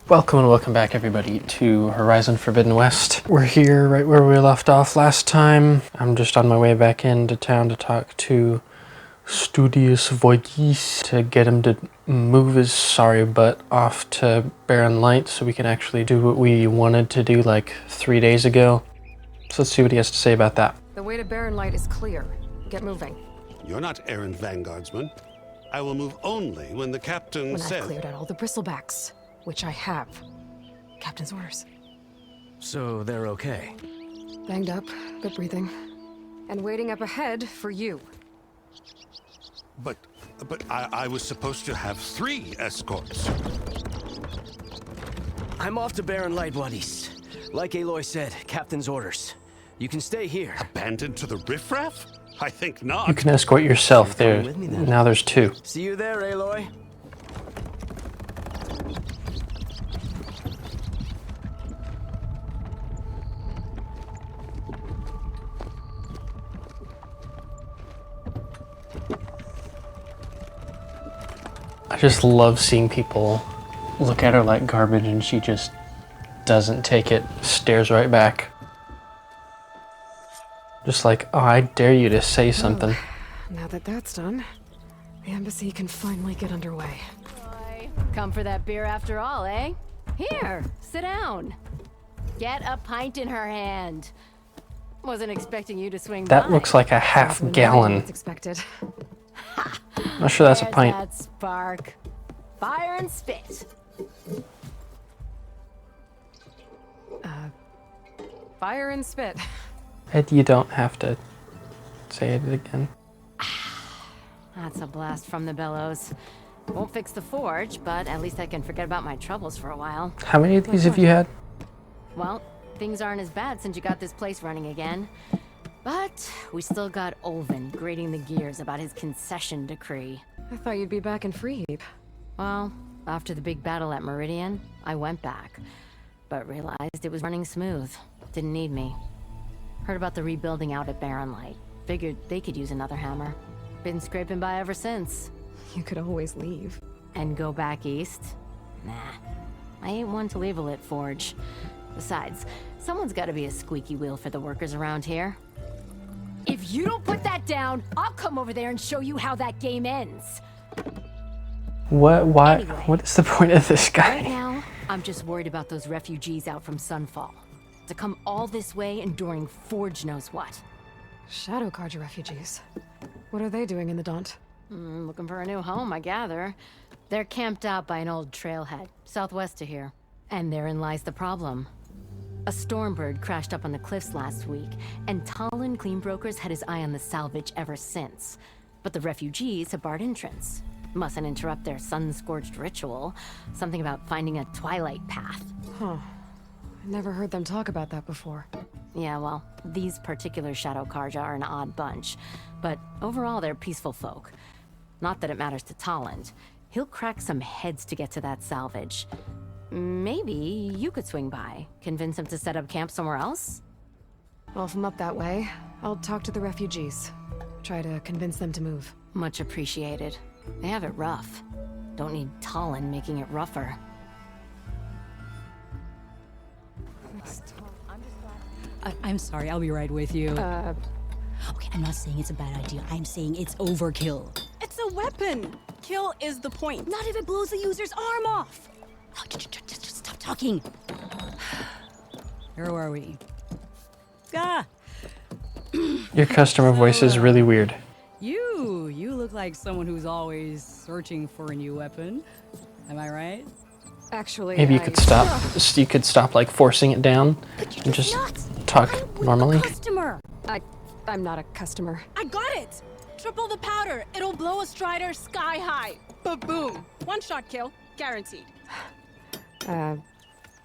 Welcome and welcome back everybody to Horizon Forbidden West. We're here right where we left off last time. I'm just on my way back into town to talk to Studious Voigis to get him to move his sorry butt off to Barren Light so we can actually do what we wanted to do like 3 days ago. So let's see what he has to say about that. The way to Barren Light is clear. Get moving. You're not errant vanguardsman. I will move only when the captain says... When I've cleared out all the bristlebacks, which I have. Captain's orders. So they're okay? Banged up, but breathing. And waiting up ahead for you. But I was supposed to have 3 escorts. I'm off to Barren Light, buddies. Like Aloy said, Captain's orders. You can stay here. Abandoned to the riffraff? I think not. You can escort yourself there. Now there's 2. See you there, Aloy. I just love seeing people look at her like garbage and she just doesn't take it, stares right back. Just like, oh, I dare you to say something. Well, now that that's done, the embassy can finally get underway. Boy, come for that beer after all, eh? Here, sit down. Get a pint in her hand. Wasn't expecting you to swing by. That looks like a half gallon. It's expected. Not sure that's a There's pint. that spark. Fire and spit. Fire and spit. Ed, you don't have to say it again. That's a blast from the bellows. Won't fix the forge, but at least I can forget about my troubles for a while. How many of these have you had? Well, things aren't as bad since you got this place running again. But we still got Olvin grating the gears about his concession decree. I thought you'd be back in Freeheap. Well, after the big battle at Meridian, I went back, but realized it was running smooth. Didn't need me. Heard about the rebuilding out at Barren Light. Figured they could use another hammer. Been scraping by ever since. You could always leave. And go back east? Nah. I ain't one to leave a lit forge. Besides, someone's gotta be a squeaky wheel for the workers around here. If you don't put that down, I'll come over there and show you how that game ends. What? Why? Anyway, what is the point of this guy? Right now, I'm just worried about those refugees out from Sunfall. To come all this way enduring Forge knows what. Shadow Carja refugees. What are they doing in the Daunt? Looking for a new home, I gather. They're camped out by an old trailhead, southwest of here. And therein lies the problem. A Stormbird crashed up on the cliffs last week, and Talon Cleanbrokers had his eye on the salvage ever since. But the refugees have barred entrance. Mustn't interrupt their sun-scorched ritual. Something about finding a twilight path. Huh. I never heard them talk about that before. Yeah, well, these particular Shadow Carja are an odd bunch. But overall, they're peaceful folk. Not that it matters to Talon. He'll crack some heads to get to that salvage. Maybe you could swing by, convince him to set up camp somewhere else? Well, if I'm up that way, I'll talk to the refugees. Try to convince them to move. Much appreciated. They have it rough. Don't need Talon making it rougher. I'm sorry, I'll be right with you. Okay, I'm not saying it's a bad idea. I'm saying it's overkill. It's a weapon! Kill is the point. Not if it blows the user's arm off! Oh, just stop talking. Where are we? Ah! Your customer voice is really weird. You look like someone who's always searching for a new weapon. Am I right? Actually, Maybe you could stop. You could stop like forcing it down and just talk normally. Customer! I'm not a customer. I got it! Triple the powder. It'll blow a Strider sky high. Ba-boom. One shot kill. Guaranteed.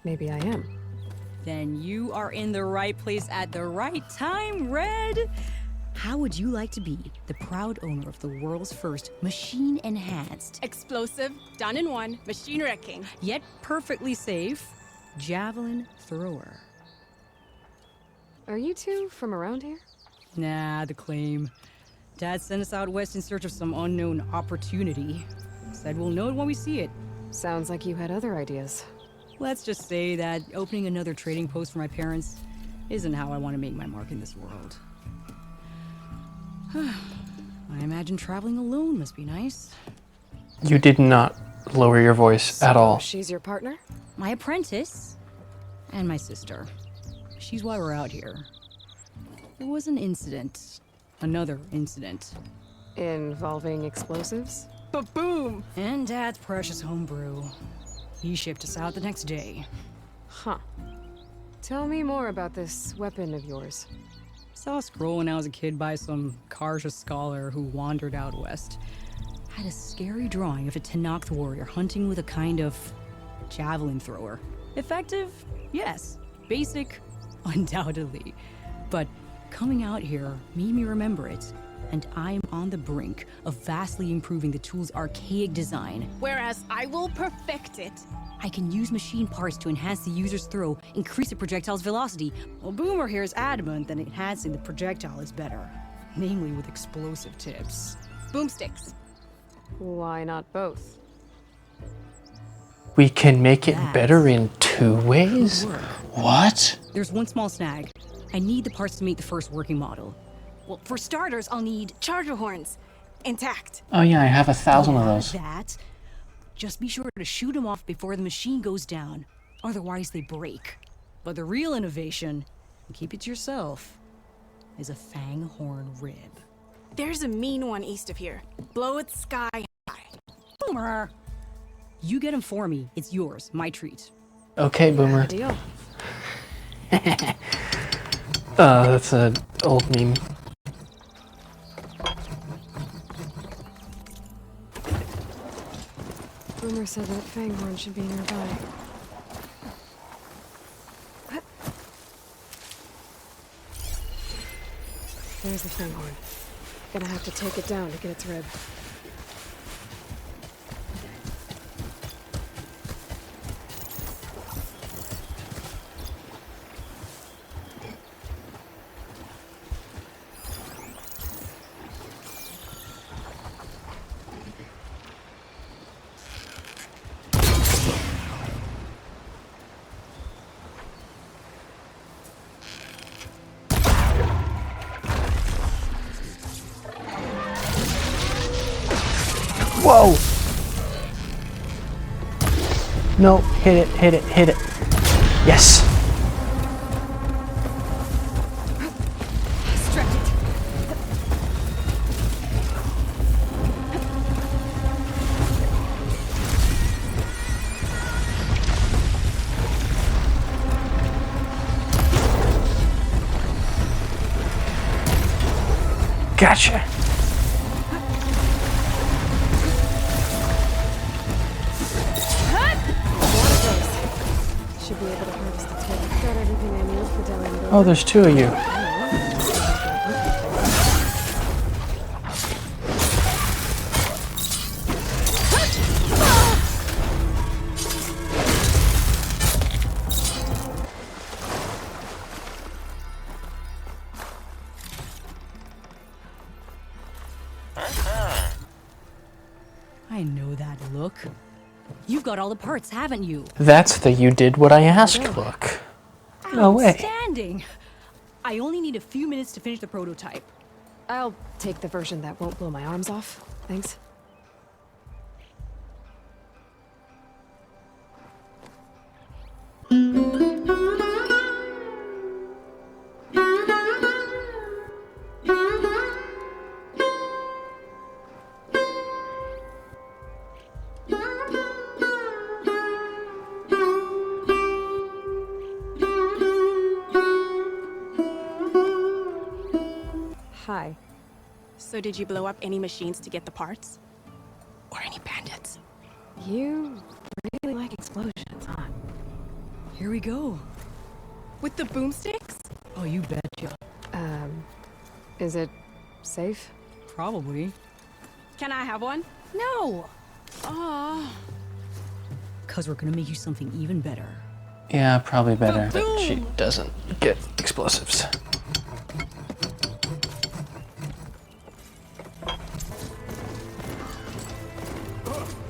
Maybe I am. Then you are in the right place at the right time, Red! How would you like to be the proud owner of the world's first machine-enhanced, Explosive, done in one, machine wrecking. yet perfectly safe, javelin thrower? Are you two from around here? Nah, the claim. Dad sent us out west in search of some unknown opportunity. Said we'll know it when we see it. Sounds like you had other ideas. Let's just say that opening another trading post for my parents isn't how I want to make my mark in this world. I imagine traveling alone must be nice. You did not lower your voice at all. She's your partner? My apprentice and my sister. She's why we're out here. There was an incident. Another incident. Involving explosives? Ba-boom! And Dad's precious homebrew. He shipped us out the next day. Huh. Tell me more about this weapon of yours. Saw a scroll when I was a kid by some Carja scholar who wandered out west. Had a scary drawing of a Tenakth warrior hunting with a kind of javelin thrower. Effective? Yes. Basic? Undoubtedly. But coming out here made me remember it, and I'm on the brink of vastly improving the tool's archaic design. Whereas I will perfect it. I can use machine parts to enhance the user's throw, increase the projectile's velocity. Well, Boomer here is adamant that enhancing the projectile is better, namely with explosive tips. Boomsticks. Why not both? We can make it better in 2 ways? What? There's one small snag. I need the parts to make the first working model. Well, for starters, I'll need Charger horns. Intact. Oh yeah, I have 1,000 of those. that. Just be sure to shoot them off before the machine goes down. Otherwise, they break. But the real innovation, and keep it to yourself, is a fang horn rib. There's a mean one east of here. Blow it sky high. Boomer! You get him for me. It's yours. My treat. Okay, Boomer. Deal. That's an old meme. Boomer said that Fanghorn should be nearby. There's the Fanghorn. Gonna have to take it down to get its rib. Whoa! No, hit it, hit it, hit it. Yes! Struck it. Gotcha! Should be able to harvest the tip. Got everything I need for Deli and Boomer. Oh, there's 2 of you. I know that look. You've got all the parts, haven't you? That's the you did what I asked look. No way. Outstanding! I only need a few minutes to finish the prototype. I'll take the version that won't blow my arms off. Thanks. Hi. So did you blow up any machines to get the parts? Or any bandits? You really like explosions, huh? Here we go. With the boomsticks? Oh, you betcha. Is it safe? Probably. Can I have one? No! Oh. Cause we're gonna make you something even better. Yeah, probably better that she Boom! doesn't get explosives.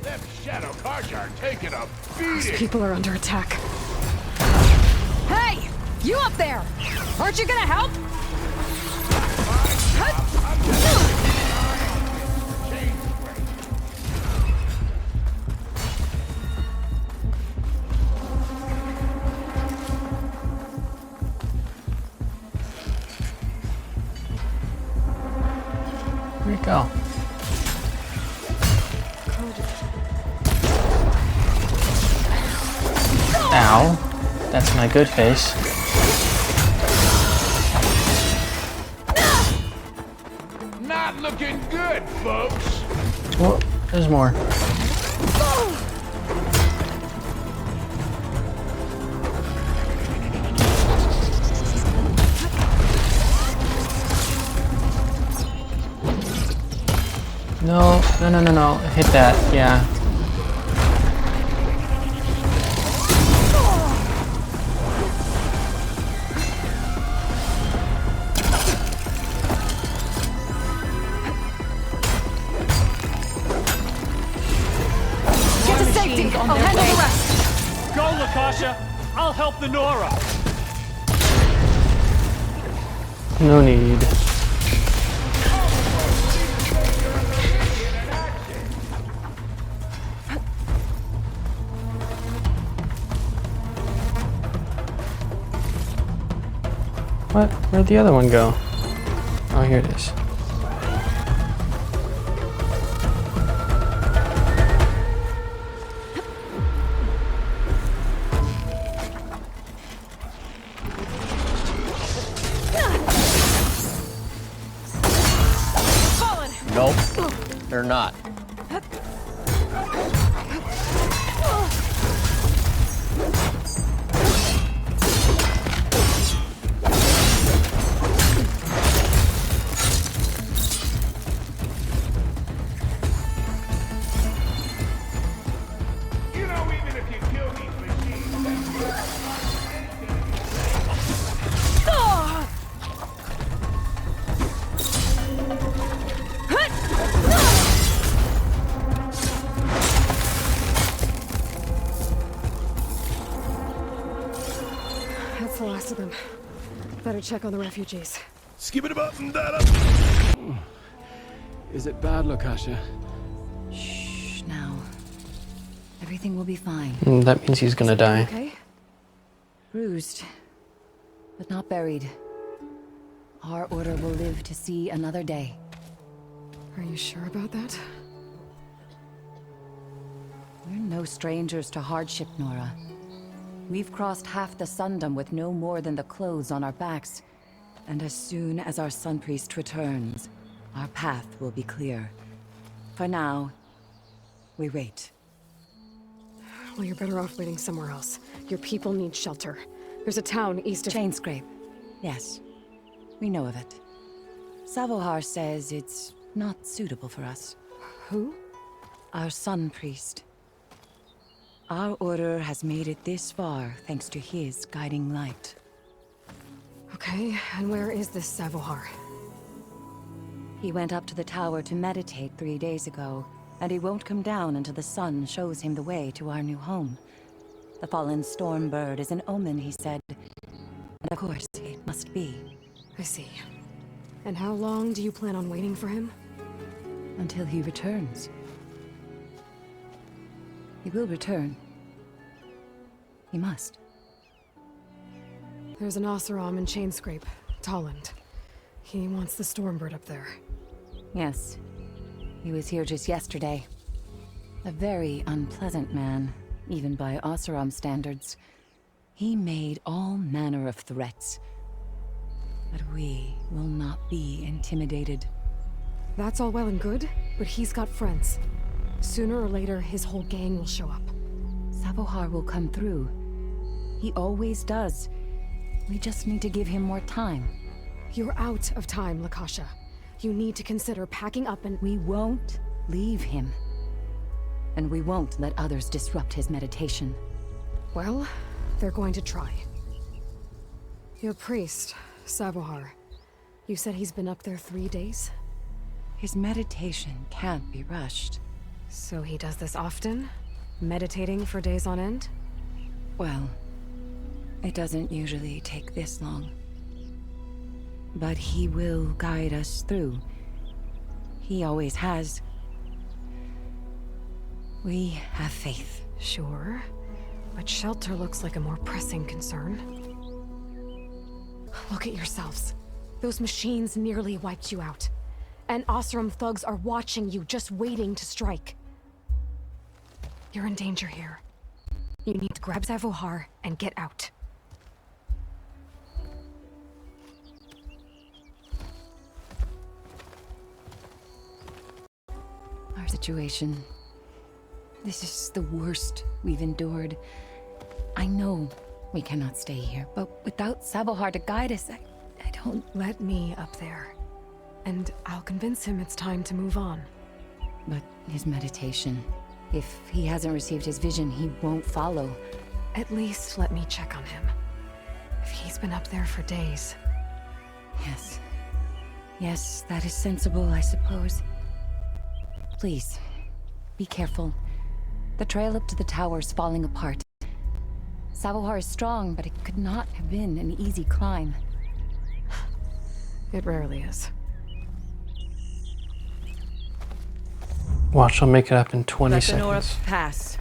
Them shadow Carja are taking a These beating. people are under attack. Hey! You up there! Aren't you gonna help? Where'd it go? Ow. That's my good face. Not looking good, folks. Oh, there's more. No, no, no, no, no. Hit that, yeah. Get to safety! I'll handle the rest! Go, Lakasha! I'll help the Nora! No need. What? Where'd the other one go? Oh, here it is. Nope, they're not. You know, even if you kill these machines, That's the last of them. Better check on the refugees. skip it up and that up. Is it bad, Lakasha? Shh, now. Everything will be fine. That means he's gonna die. Okay? Bruised, but not buried. Our order will live to see another day. Are you sure about that? We're no strangers to hardship, Nora. We've crossed half the Sundom with no more than the clothes on our backs. And as soon as our Sun Priest returns, our path will be clear. For now, we wait. Well, you're better off waiting somewhere else. Your people need shelter. There's a town east of... Chainscrape. Yes. We know of it. Savohar says it's not suitable for us. Who? Our Sun Priest. Our order has made it this far thanks to his guiding light. Okay, and where is this Savohar? He went up to the tower to meditate 3 days ago, and he won't come down until the sun shows him the way to our new home. The fallen storm bird is an omen, he said. And of course, it must be. I see. And how long do you plan on waiting for him? Until he returns. He will return. He must. There's an Oseram in Chainscrape, Tolland. He wants the Stormbird up there. Yes. He was here just yesterday. A very unpleasant man, even by Oseram standards. He made all manner of threats. But we will not be intimidated. That's all well and good, but he's got friends. Sooner or later, his whole gang will show up. Savohar will come through. He always does. We just need to give him more time. You're out of time, Lakasha. You need to consider packing up and... We won't leave him. And we won't let others disrupt his meditation. Well, they're going to try. Your priest, Savohar. You said he's been up there 3 days? His meditation can't be rushed. So he does this often? Meditating for days on end? Well, it doesn't usually take this long. But he will guide us through. He always has. We have faith. Sure. But shelter looks like a more pressing concern. Look at yourselves. Those machines nearly wiped you out. And Oseram thugs are watching you, just waiting to strike. You're in danger here. You need to grab Savohar and get out. Our situation. This is the worst we've endured. I know we cannot stay here, but without Savohar to guide us, I don't... Let me up there. And I'll convince him it's time to move on. But his meditation... If he hasn't received his vision, he won't follow. At least let me check on him. If he's been up there for days. Yes. Yes, that is sensible, I suppose. Please, be careful. The trail up to the tower's falling apart. Savohar is strong, but it could not have been an easy climb. It rarely is. Watch, I'll make it up in 20 Let the Nora seconds. pass.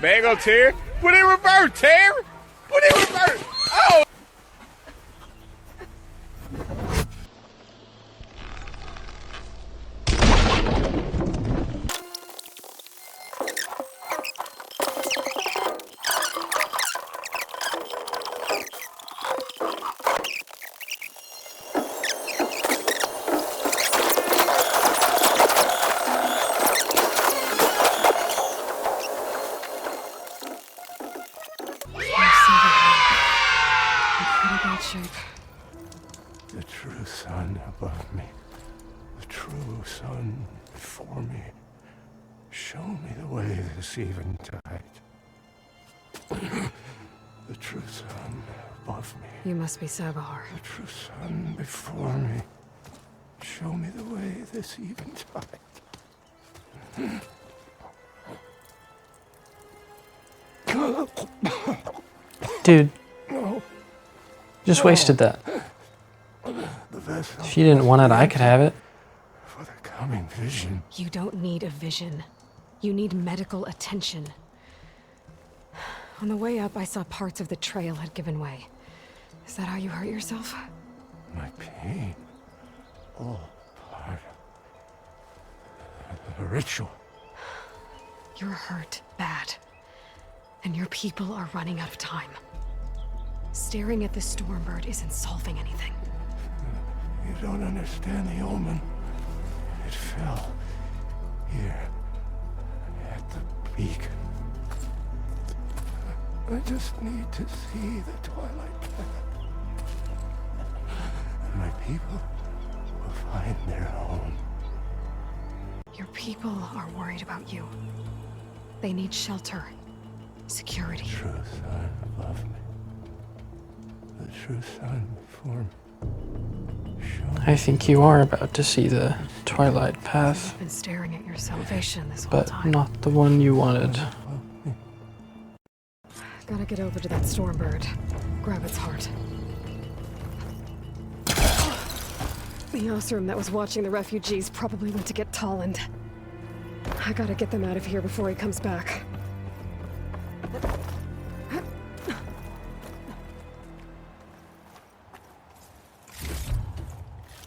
Bag up, Terry. Put in reverse, Terry. Put in reverse. Oh! The true sun above me, the true sun before me. Show me the way this eventide. The true sun above me, You must be Savohar. the true sun before me. Show me the way this eventide. Dude, just wasted that. The vessel If you didn't want it, I could have it. for the coming vision. You don't need a vision. You need medical attention. On the way up, I saw parts of the trail had given way. Is that how you hurt yourself? My pain, all part of the ritual. You're hurt bad. And your people are running out of time. Staring at the Stormbird isn't solving anything. You don't understand the omen. It fell here at the beacon. I just need to see the twilight path. And my people will find their home. Your people are worried about you. They need shelter, security. True sun above me. The true sun before me. I think you are about to see the Twilight Path, You've been staring at your salvation this whole but time. not the one you wanted. Gotta get over to that Stormbird. Grab its heart. The Oseram that was watching the refugees probably went to get Tolland. I gotta get them out of here before he comes back.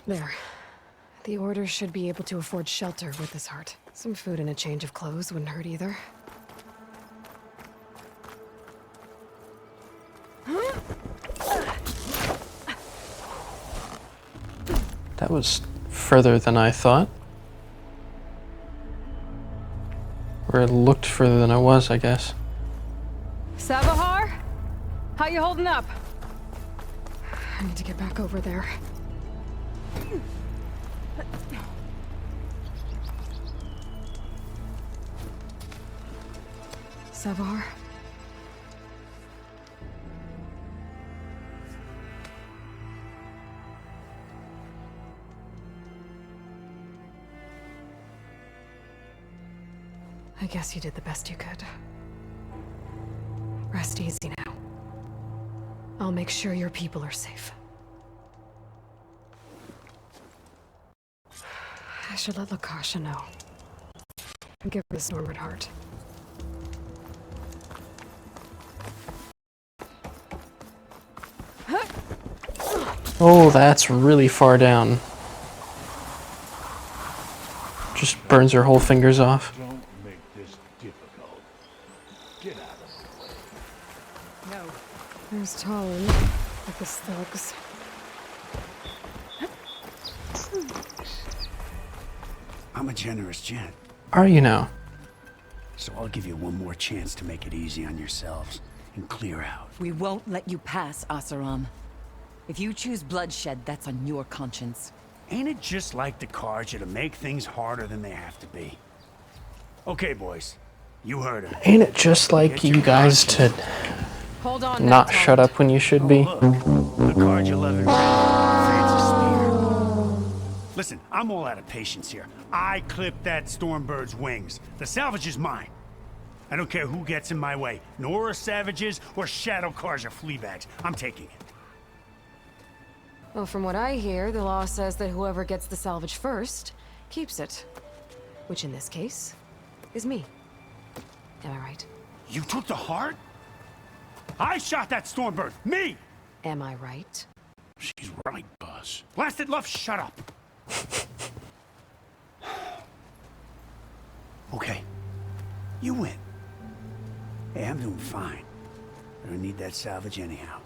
There. The Order should be able to afford shelter with this heart. Some food and a change of clothes wouldn't hurt either. That was further than I thought. Or it looked further than it was, I guess. Savahar? How you holding up? I need to get back over there. Savahar? I guess you did the best you could. Rest easy now. I'll make sure your people are safe. I should let Lakasha know. And give her this Onward heart. Oh, that's really far down. Just burns her whole fingers off. Don't make this difficult. Get out of the way. No. There's Talon, with his thugs. I'm a generous gent, Are you now? so I'll give you one more chance to make it easy on yourselves and clear out. We won't let you pass, Asaram. If you choose bloodshed, that's on your conscience. Ain't it just like the Carja to make things harder than they have to be? Okay, boys. You heard him. Ain't it just like you guys to Hold on not now, shut up when you should be? Look, the Carja leather fancy spear. Listen, I'm all out of patience here. I clipped that Stormbird's wings. The salvage is mine. I don't care who gets in my way. Nora savages or Shadow Carja fleabags. I'm taking it. Well, from what I hear, the law says that whoever gets the salvage first keeps it. Which in this case is me. Am I right? You took the heart? I shot that Stormbird! Me! Am I right? She's right, boss. Blasted love, shut up! Okay. You win. Hey, I'm doing fine. I don't need that salvage anyhow.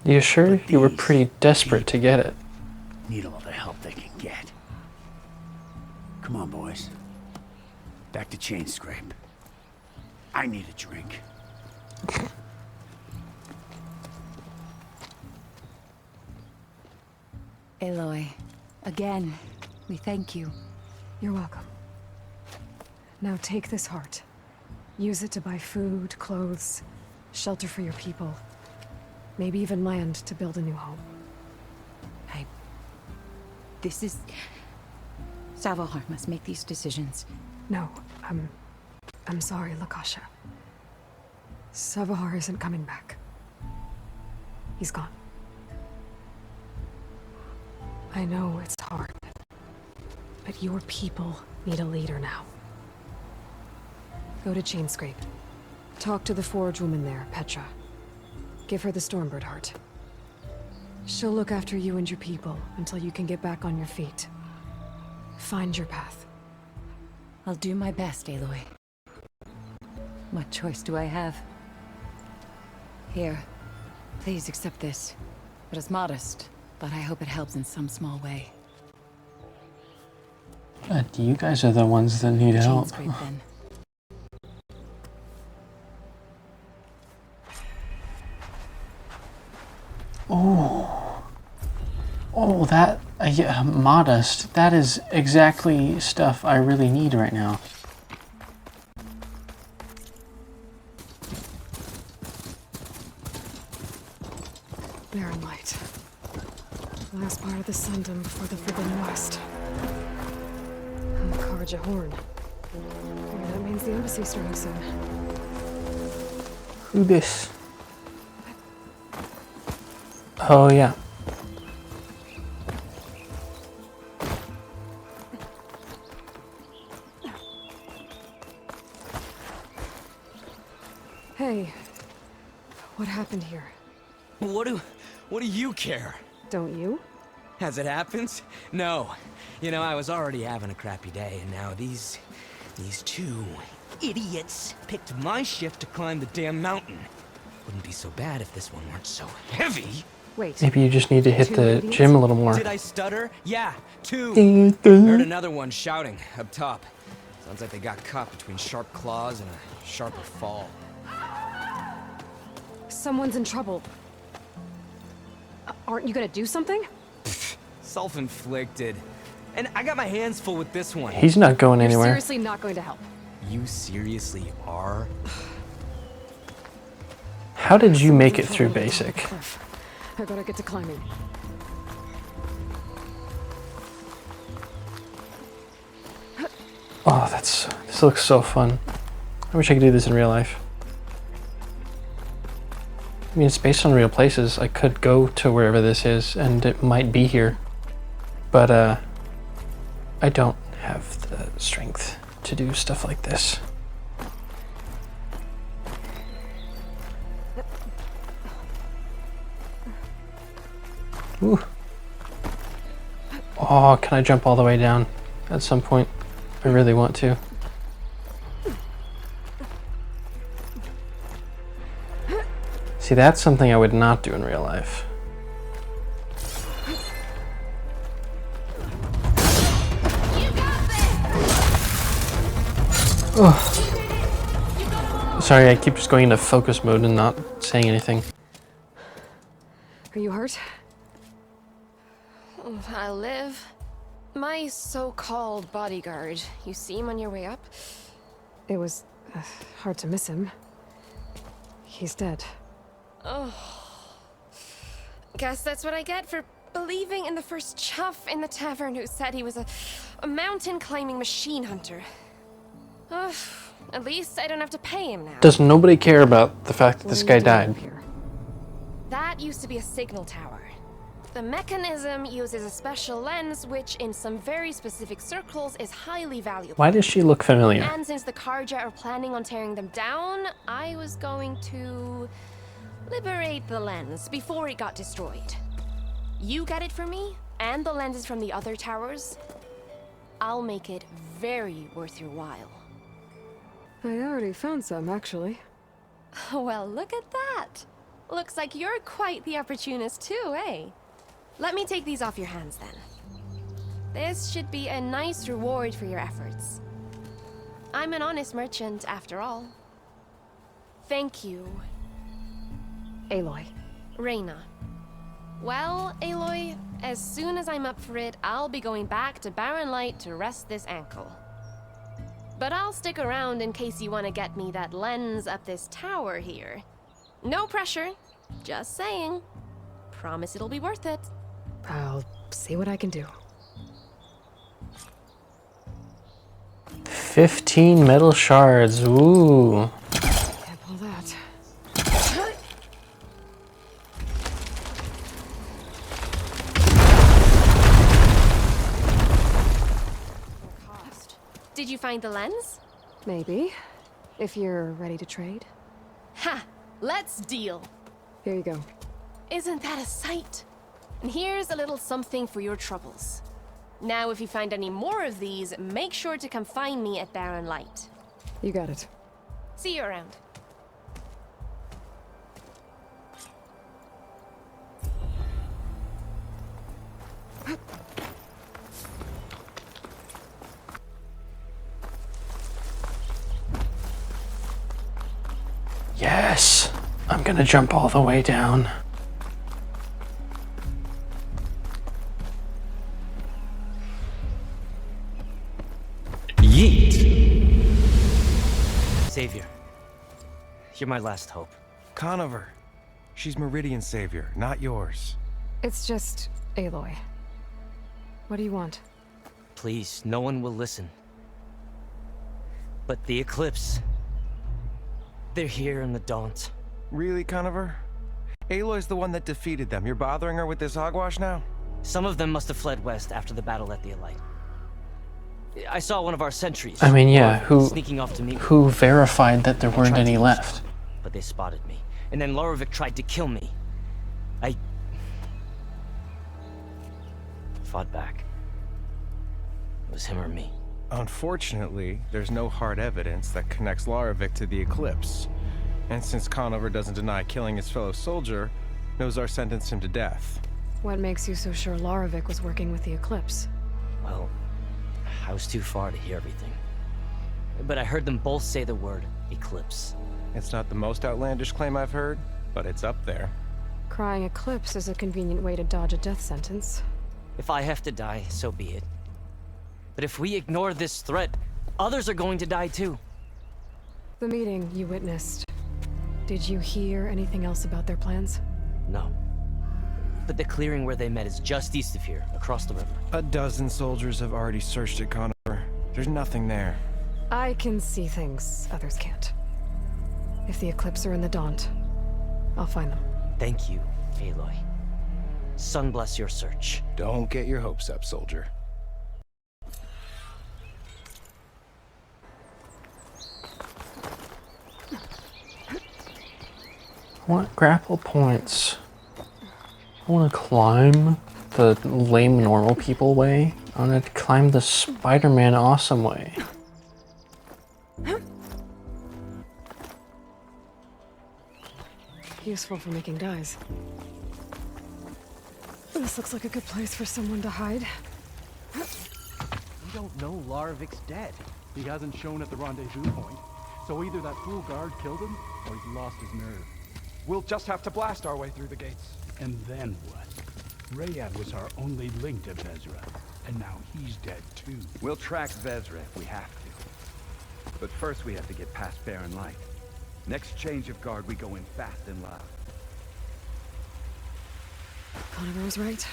You sure? You were pretty desperate to get it. Need all the help they can get. Come on, boys. Back to Chainscrape. I need a drink. Aloy, again, we thank you. You're welcome. Now take this heart. Use it to buy food, clothes, shelter for your people. Maybe even land to build a new home. This is... Savahar must make these decisions. No, I'm sorry, Lakasha. Savahar isn't coming back. He's gone. I know it's hard, but your people need a leader now. Go to Chainscrape. Talk to the forge woman there, Petra. Give her the Stormbird heart. She'll look after you and your people until you can get back on your feet. Find your path. I'll do my best, Aloy. What choice do I have? Here, please accept this. It is modest, but I hope it helps in some small way. You guys are the ones that need help. Chainscrape, then. Oh, that, yeah, modest. That is exactly stuff I really need right now. Barren light. Last part of the Sundom before the Forbidden West. And the Carja horn. Maybe that means the embassy's starting soon. Who this? Oh, yeah. Hey, what happened here? What do you care? Don't you? As it happens? No. You know, I was already having a crappy day, and now these two idiots picked my shift to climb the damn mountain. Wouldn't be so bad if this one weren't so heavy. Wait. Maybe you just need to hit the gym a little more. Did I stutter? Yeah, 2. Heard another one shouting up top. Sounds like they got caught between sharp claws and a sharper fall. Someone's in trouble. Aren't you gonna do something? Self-inflicted. And I got my hands full with this one. He's not going You're anywhere. seriously not going to help. You seriously are? How did you make it through basic? I gotta get to climbing. Oh, this looks so fun. I wish I could do this in real life. I mean, it's based on real places. I could go to wherever this is, and it might be here. But, I don't have the strength to do stuff like this. Ooh. Oh, can I jump all the way down at some point? I really want to. See, that's something I would not do in real life. Oh. Sorry, I keep just going into focus mode and not saying anything. Are you hurt? I live. My so-called bodyguard. You see him on your way up? It was hard to miss him. He's dead. Oh. Guess that's what I get for believing in the first chuff in the tavern who said he was a mountain-climbing machine hunter. At least I don't have to pay him now. Does nobody care about the fact that this guy died? That used to be a signal tower. The mechanism uses a special lens which, in some very specific circles, is highly valuable. Why does she look familiar? And since the Carja are planning on tearing them down, I was going to liberate the lens before it got destroyed. You get it for me, and the lenses from the other towers. I'll make it very worth your while. I already found some, actually. Well, look at that. Looks like you're quite the opportunist too, eh? Let me take these off your hands then. This should be a nice reward for your efforts. I'm an honest merchant, after all. Thank you. Aloy. Reyna. Well, Aloy, as soon as I'm up for it, I'll be going back to Barren Light to rest this ankle. But I'll stick around in case you want to get me that lens up this tower here. No pressure, just saying. Promise it'll be worth it. I'll see what I can do. 15 metal shards, ooh. Can't pull that. Did you find the lens? Maybe. If you're ready to trade. Ha! Let's deal. Here you go. Isn't that a sight? And here's a little something for your troubles. Now, if you find any more of these, make sure to come find me at Barren Light. You got it. See you around. Yes! I'm gonna jump all the way down. Yeet! Savior, you're my last hope. Conover. She's Meridian's savior, not yours. It's just Aloy. What do you want? Please, no one will listen. But the Eclipse... they're here in the Daunt. Really, Conover? Aloy's the one that defeated them. You're bothering her with this hogwash now? Some of them must have fled west after the battle at the Elite. I saw one of our sentries. I mean, yeah, sneaking off to meet who verified that there weren't any left? But they spotted me. And then Lorevic tried to kill me. I fought back. It was him or me. Unfortunately, there's no hard evidence that connects Lorevic to the Eclipse. And since Conover doesn't deny killing his fellow soldier, Nozar sentenced him to death. What makes you so sure Larovic was working with the Eclipse? Well, I was too far to hear everything. But I heard them both say the word Eclipse. It's not the most outlandish claim I've heard, but it's up there. Crying Eclipse is a convenient way to dodge a death sentence. If I have to die, so be it. But if we ignore this threat, others are going to die too. The meeting you witnessed. Did you hear anything else about their plans? No. But the clearing where they met is just east of here, across the river. A dozen soldiers have already searched it, Conifer. There's nothing there. I can see things others can't. If the Eclipse are in the Daunt, I'll find them. Thank you, Aloy. Sun bless your search. Don't get your hopes up, soldier. I want grapple points. I want to climb the lame normal people way. I want to climb the Spider-Man awesome way. Useful for making dyes. This looks like a good place for someone to hide. We don't know Larovic's dead. He hasn't shown at the rendezvous point. So either that fool guard killed him, or he's lost his nerve. We'll just have to blast our way through the gates. And then what? Rayad was our only link to Vezra, and now he's dead too. We'll track Vezra if we have to. But first we have to get past Barren Light. Next change of guard, we go in fast and loud. Connor was right.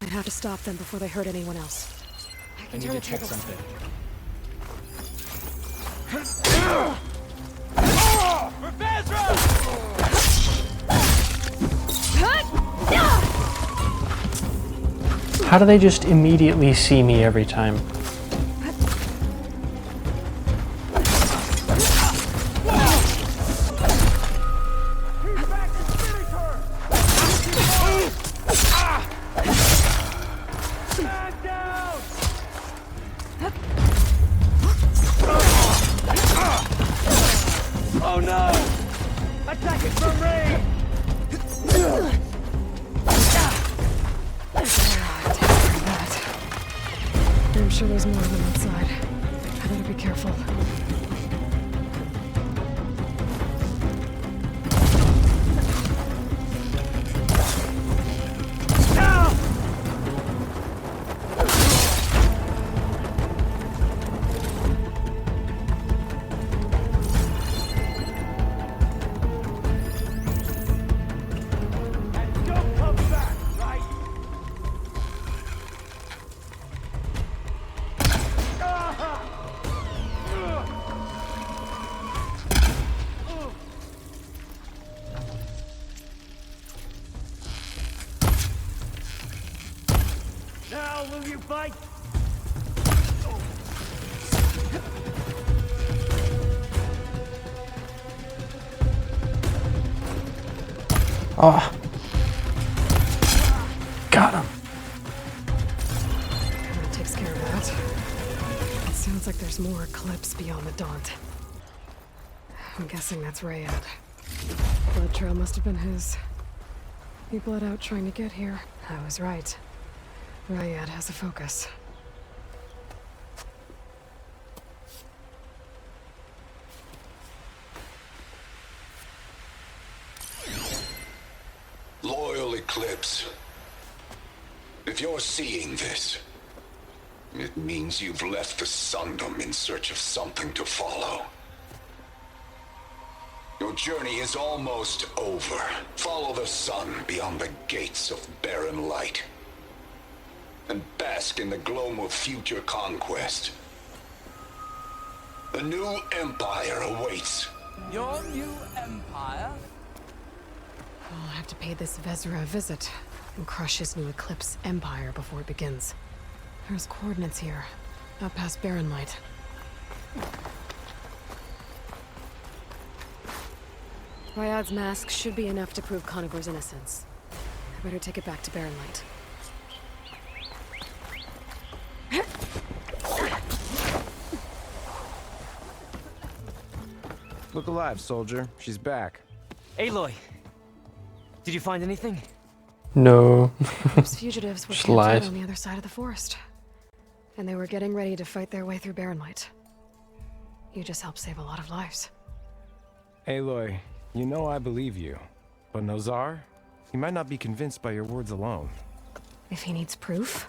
I'd have to stop them before they hurt anyone else. I need to check something. For Vezra! How do they just immediately see me every time? Oh no! Attack it from range! I'm sure there's more of them outside. I better be careful. Now will you fight? Oh. Got him. That takes care of that. It sounds like there's more Eclipse beyond the Daunt. I'm guessing that's Rayad. Blood trail must have been his. He bled out trying to get here. I was right. Rayad has a focus. Loyal Eclipse, if you're seeing this, it means you've left the Sundom in search of something to follow. Your journey is almost over. Follow the sun beyond the gates of barren light, and bask in the gloam of future conquest. A new empire awaits. Your new empire? I'll have to pay this Vezra a visit and crush his new Eclipse empire before it begins. There's coordinates here, up past Barren Light. Ryad's mask should be enough to prove Conover's innocence. I better take it back to Barren Light. Look alive, soldier. She's back. Aloy! Did you find anything? No. Those fugitives were Just camped out lied. on the other side of the forest. And they were getting ready to fight their way through Barren Light. You just helped save a lot of lives. Aloy, you know I believe you. But Nozar? He might not be convinced by your words alone. If he needs proof,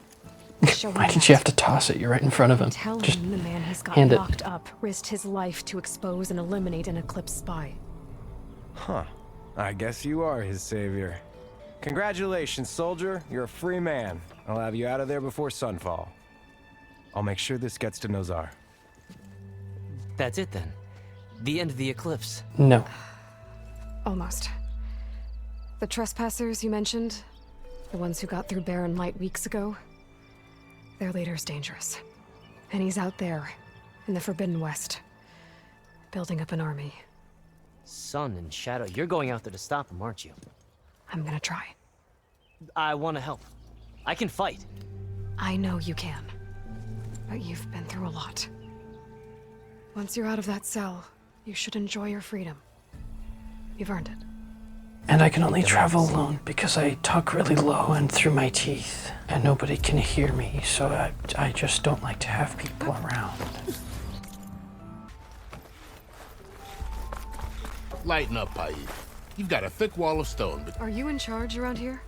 show him Why did that. you have to toss it? You're right in front of him. Tell Just him the man he's got hand it. locked up risked his life to expose and eliminate an Eclipse spy. Huh. I guess you are his savior. Congratulations, soldier. You're a free man. I'll have you out of there before sunfall. I'll make sure this gets to Nozar. That's it then. The end of the eclipse. No. Almost. The trespassers you mentioned, the ones who got through Barren Light weeks ago, their leader's dangerous. And he's out there, in the Forbidden West, building up an army. Sun and Shadow, you're going out there to stop him, aren't you? I'm gonna try. I want to help. I can fight. I know you can. But you've been through a lot. Once you're out of that cell, you should enjoy your freedom. You've earned it. And I can only travel alone because I talk really low and through my teeth. And nobody can hear me, so I just don't like to have people around. Lighten up, Paid. You've got a thick wall of stone, but... Are you in charge around here?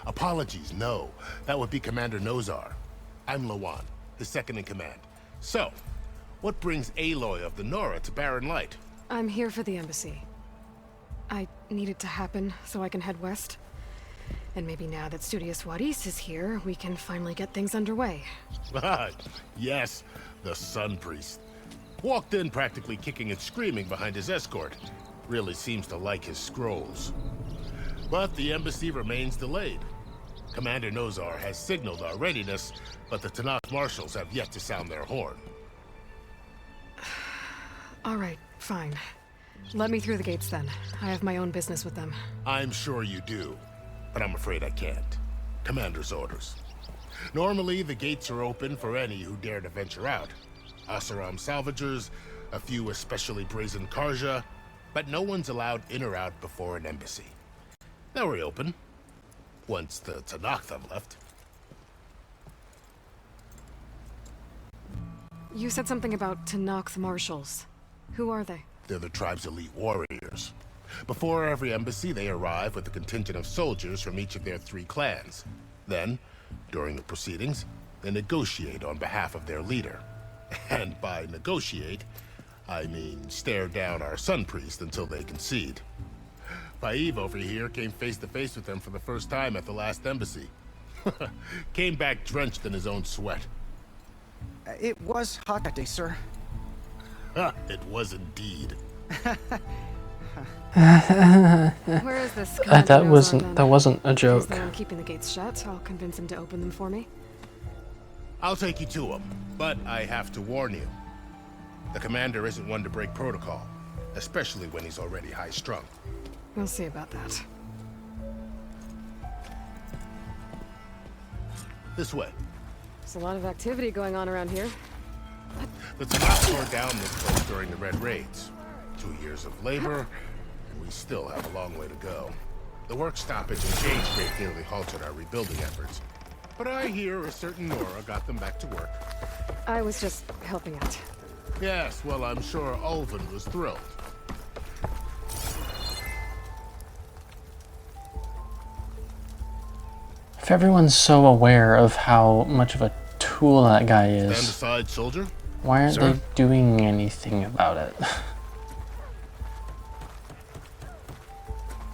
Apologies, no. That would be Commander Nozar. I'm Lawan, his second in command. So, what brings Aloy of the Nora to Barren Light? I'm here for the embassy. I need it to happen so I can head west. And maybe now that Studious Wadis is here, we can finally get things underway. Yes, the Sun Priest. Walked in practically kicking and screaming behind his escort. Really seems to like his scrolls. But the embassy remains delayed. Commander Nozar has signaled our readiness, but the Tanakh marshals have yet to sound their horn. All right, fine. Let me through the gates then. I have my own business with them. I'm sure you do, but I'm afraid I can't. Commander's orders. Normally, the gates are open for any who dare to venture out. Asaram salvagers, a few especially brazen Carja, but no one's allowed in or out before an embassy. They'll reopen, once the Tanakh have left. You said something about Tanakh marshals. Who are they? They're the tribe's elite warriors. Before every embassy, they arrive with a contingent of soldiers from each of their 3 clans. Then, during the proceedings, they negotiate on behalf of their leader. And by negotiate, I mean stare down our Sun Priest until they concede. Paev over here came face to face with them for the first time at the last embassy. Came back drenched in his own sweat. It was hot that day, sir. It was indeed. Where is this? That wasn't a joke. Is the one keeping the gates shut? I'll convince him to open them for me. I'll take you to him, but I have to warn you. The commander isn't one to break protocol, especially when he's already high-strung. We'll see about that. This way. There's a lot of activity going on around here. The Tanakh tore down this place during the Red Raids. 2 years of labor, and we still have a long way to go. The work stoppage in Chainscrape nearly halted our rebuilding efforts. But I hear a certain Nora got them back to work. I was just helping out. Yes, well, I'm sure Ulvin was thrilled. If everyone's so aware of how much of a tool that guy is, Stand aside, soldier. why aren't Sir? they doing anything about it?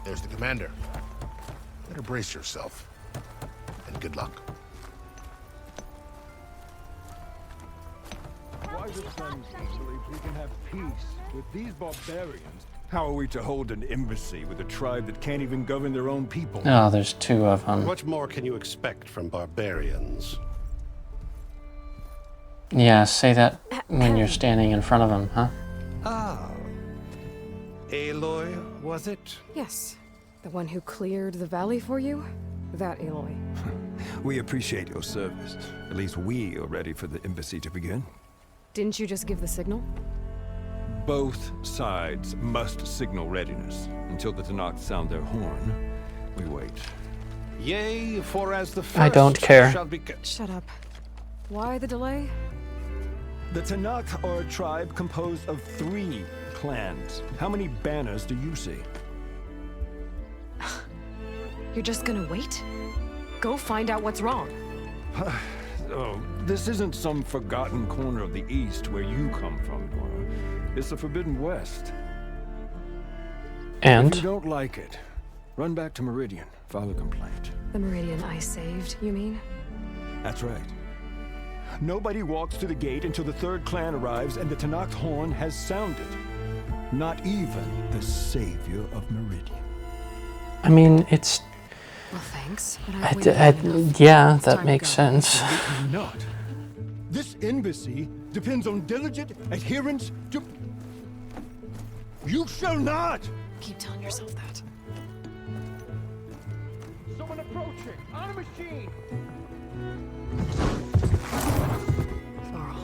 There's the commander. Better brace yourself. And good luck. Why the Sun believes we can have peace with these barbarians? How are we to hold an embassy with a tribe that can't even govern their own people? Oh, there's 2 of them. What more can you expect from barbarians? Yeah, say that when you're standing in front of him, huh? Ah. Aloy, was it? Yes. The one who cleared the valley for you? That Aloy. We appreciate your service. At least we are ready for the embassy to begin. Didn't you just give the signal? Both sides must signal readiness. Until the Tenakth sound their horn, we wait. Yea, for as the first I don't care. shall be... Shut up. Why the delay? The Tenakth are a tribe composed of 3 clans. How many banners do you see? You're just gonna wait? Go find out what's wrong. Oh, this isn't some forgotten corner of the East where you come from, Nora. It's the Forbidden West. And? If you don't like it, run back to Meridian, file a complaint. The Meridian I saved, you mean? That's right. Nobody walks to the gate until the 3rd clan arrives and the Tenakth horn has sounded. Not even the savior of Meridian. I mean, it's... Well, thanks, but I've waited long enough. yeah, It's that time makes to go. sense. Not. This embassy depends on diligent adherence to... You shall not! Keep telling yourself that. Someone approaching! On a machine! Varl.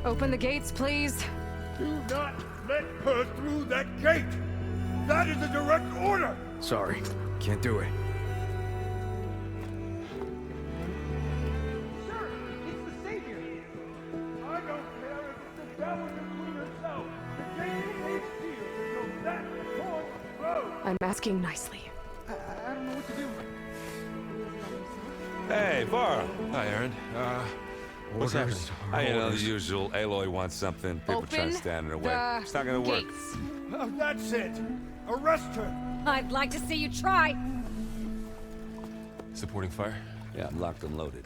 Open the gates, please. Do not let her through that gate! That is a direct order! Sorry, can't do it. Sir, it's the Savior! I don't care if it's the devil and queen herself! The gate is sealed, so that horn blows! I'm asking nicely. I don't know what to do. Hey, Varl. Hi, Aaron. What's happening? You know, the usual. Aloy wants something. People try to stand in her way. It's not gonna work. That's it! Arrest her! I'd like to see you try. Supporting fire? Yeah, I'm locked and loaded.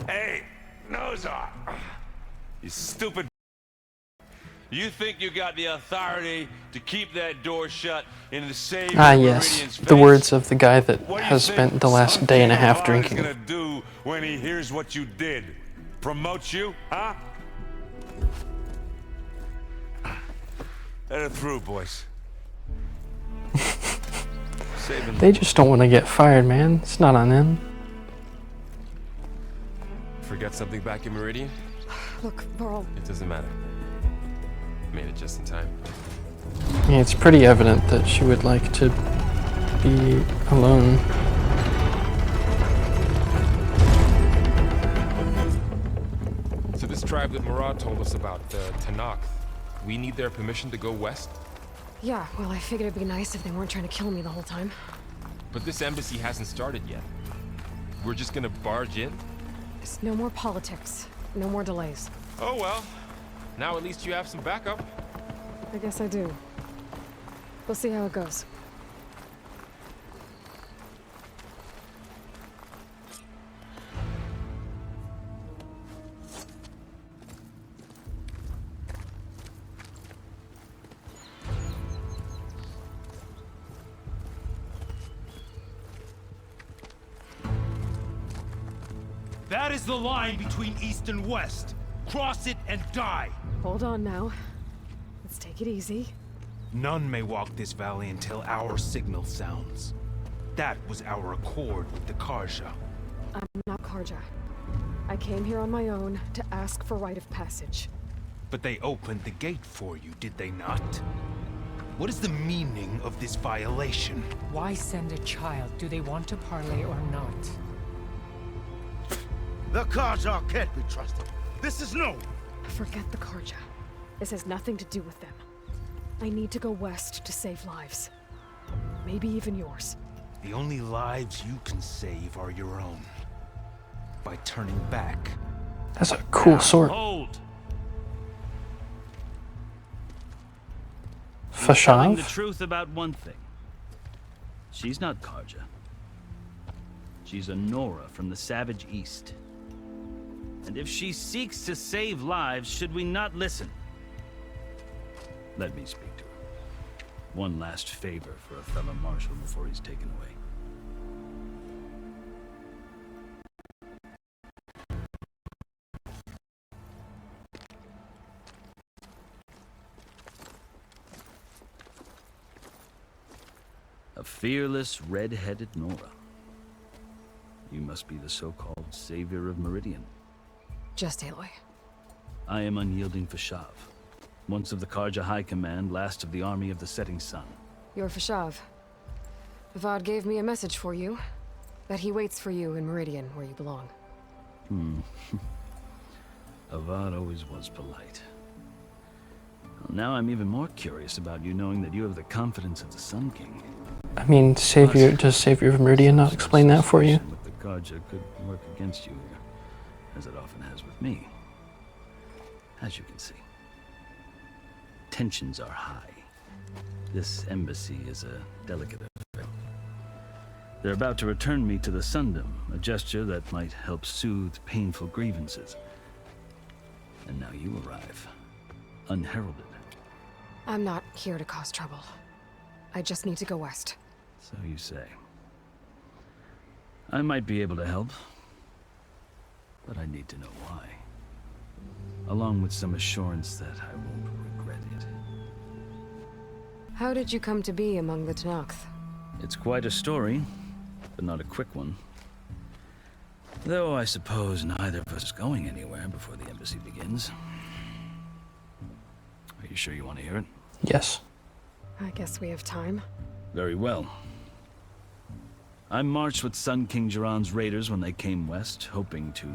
Hey, Nozar! You stupid. You think you got the authority to keep that door shut in the same Ah, yes. The words of the guy that has spent the last day and a half drinking. What is gonna do when he hears what you did? Promote you, huh? Let it through, boys. They just don't want to get fired, man. It's not on them. Forget something back in Meridian? Look, Varl. It doesn't matter. Made it just in time. Yeah, it's pretty evident that she would like to be alone. So this tribe that Murad told us about, the Tenakth, we need their permission to go west? Yeah, well, I figured it'd be nice if they weren't trying to kill me the whole time. But this embassy hasn't started yet. We're just gonna barge in? There's no more politics. No more delays. Oh well. Now at least you have some backup. I guess I do. We'll see how it goes. That is the line between East and West. Cross it and die. Hold on now. Let's take it easy. None may walk this valley until our signal sounds. That was our accord with the Carja. I'm not Carja. I came here on my own to ask for rite of passage. But they opened the gate for you, did they not? What is the meaning of this violation? Why send a child? Do they want to parley or not? The Carja can't be trusted. This is no. Forget the Carja. This has nothing to do with them. I need to go west to save lives. Maybe even yours. The only lives you can save are your own. By turning back. That's a cool sword. Hold. Fashav? The truth about one thing. She's not Carja. She's a Nora from the Savage East. And if she seeks to save lives, should we not listen? Let me speak to her. One last favor for a fellow marshal before he's taken away. A fearless, red-headed Nora. You must be the so-called savior of Meridian. Just Aloy. I am unyielding Fashav. Once of the Carja High Command, last of the army of the setting sun. You're Fashav. Avad gave me a message for you. That he waits for you in Meridian, where you belong. Avad always was polite. Well, now I'm even more curious about you knowing that you have the confidence of the Sun King. I mean, Savior, does Savior of Meridian not explain that for you? With the Carja could work against you here, as it often has with me. As you can see. Tensions are high. This embassy is a delicate affair. They're about to return me to the Sundom, a gesture that might help soothe painful grievances. And now you arrive, unheralded. I'm not here to cause trouble. I just need to go west. So you say. I might be able to help, but I need to know why. Along with some assurance that I won't regret it. How did you come to be among the Tenakth? It's quite a story, but not a quick one. Though I suppose neither of us is going anywhere before the embassy begins. Are you sure you want to hear it? Yes. I guess we have time. Very well. I marched with Sun King Jiran's raiders when they came west, hoping to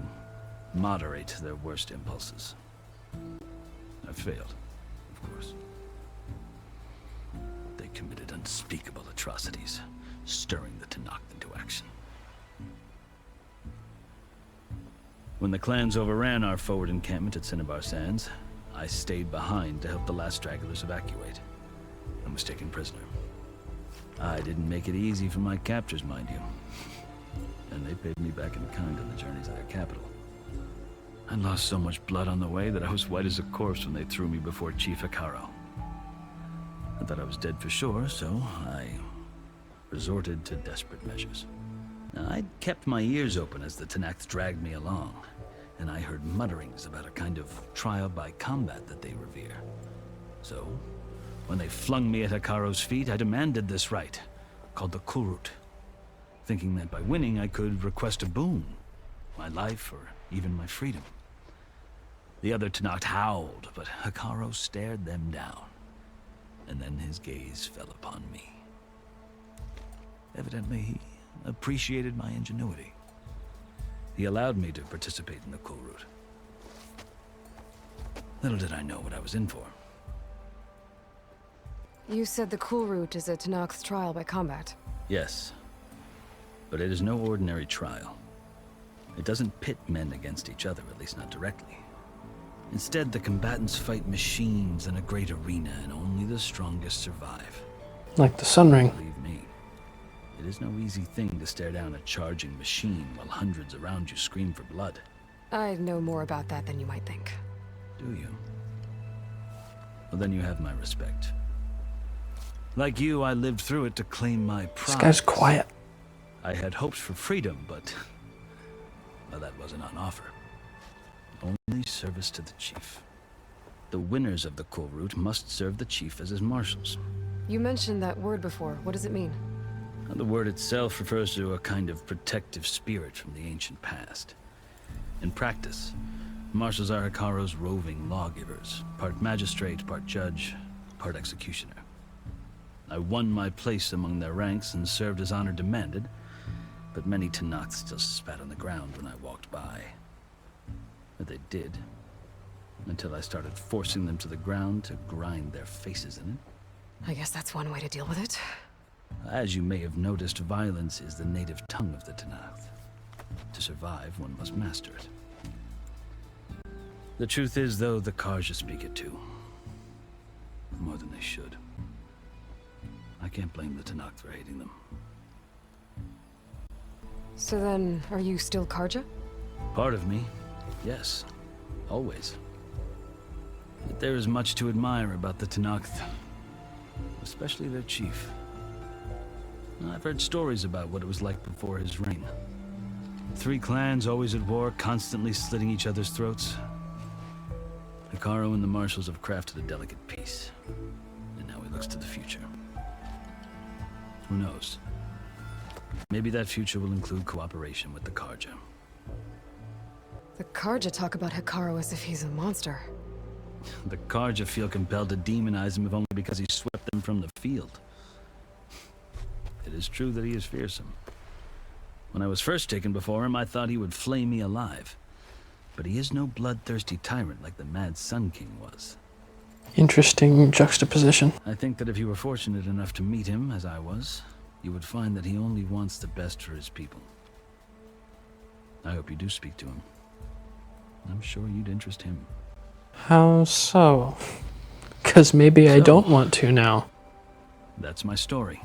moderate their worst impulses. I failed, of course. They committed unspeakable atrocities, stirring the Tenakth into action. When the clans overran our forward encampment at Cinnabar Sands, I stayed behind to help the last stragglers evacuate, and was taken prisoner. I didn't make it easy for my captors, mind you. And they paid me back in kind on the journey to their capital. I lost so much blood on the way that I was white as a corpse when they threw me before Chief Hikaru. I thought I was dead for sure, so I resorted to desperate measures. Now, I'd kept my ears open as the Tenakth dragged me along, and I heard mutterings about a kind of trial by combat that they revere. So, when they flung me at Hikaru's feet, I demanded this right, called the Kulrut, thinking that by winning I could request a boon, my life or even my freedom. The other Tenakth howled, but Hikaru stared them down, and then his gaze fell upon me. Evidently, he appreciated my ingenuity. He allowed me to participate in the Kulrut. Little did I know what I was in for. You said the Kulrut is a Tenakth trial by combat. Yes, but it is no ordinary trial. It doesn't pit men against each other, at least not directly. Instead, the combatants fight machines in a great arena, and only the strongest survive. Like the Sun Ring. Believe me, it is no easy thing to stare down a charging machine while hundreds around you scream for blood. I know more about that than you might think. Do you? Well, then you have my respect. Like you, I lived through it to claim my prize. This guy's quiet. I had hopes for freedom, but well, that wasn't on offer. Only service to the chief. The winners of the Kulrut must serve the chief as his marshals. You mentioned that word before. What does it mean? The word itself refers to a kind of protective spirit from the ancient past. In practice, marshals are Hikaru's roving lawgivers, part magistrate, part judge, part executioner. I won my place among their ranks and served as honor demanded, but many Tenakth still spat on the ground when I walked by. But they did, until I started forcing them to the ground to grind their faces in it. I guess that's one way to deal with it. As you may have noticed, violence is the native tongue of the Tenakth. To survive, one must master it. The truth is, though, the Carja speak it too. More than they should. I can't blame the Tenakth for hating them. So then, are you still Carja? Part of me, yes. Always. But there is much to admire about the Tenakth. Especially their chief. I've heard stories about what it was like before his reign. 3 clans always at war, constantly slitting each other's throats. Hikaru and the marshals have crafted a delicate peace. And now he looks to the future. Who knows? Maybe that future will include cooperation with the Carja. The Carja talk about Hikaru as if he's a monster. The Carja feel compelled to demonize him if only because he swept them from the field. It is true that he is fearsome. When I was first taken before him, I thought he would flay me alive. But he is no bloodthirsty tyrant like the Mad Sun King was. Interesting juxtaposition. I think that if you were fortunate enough to meet him, as I was, you would find that he only wants the best for his people. I hope you do speak to him. I'm sure you'd interest him. How so? Because maybe I don't want to now. That's my story.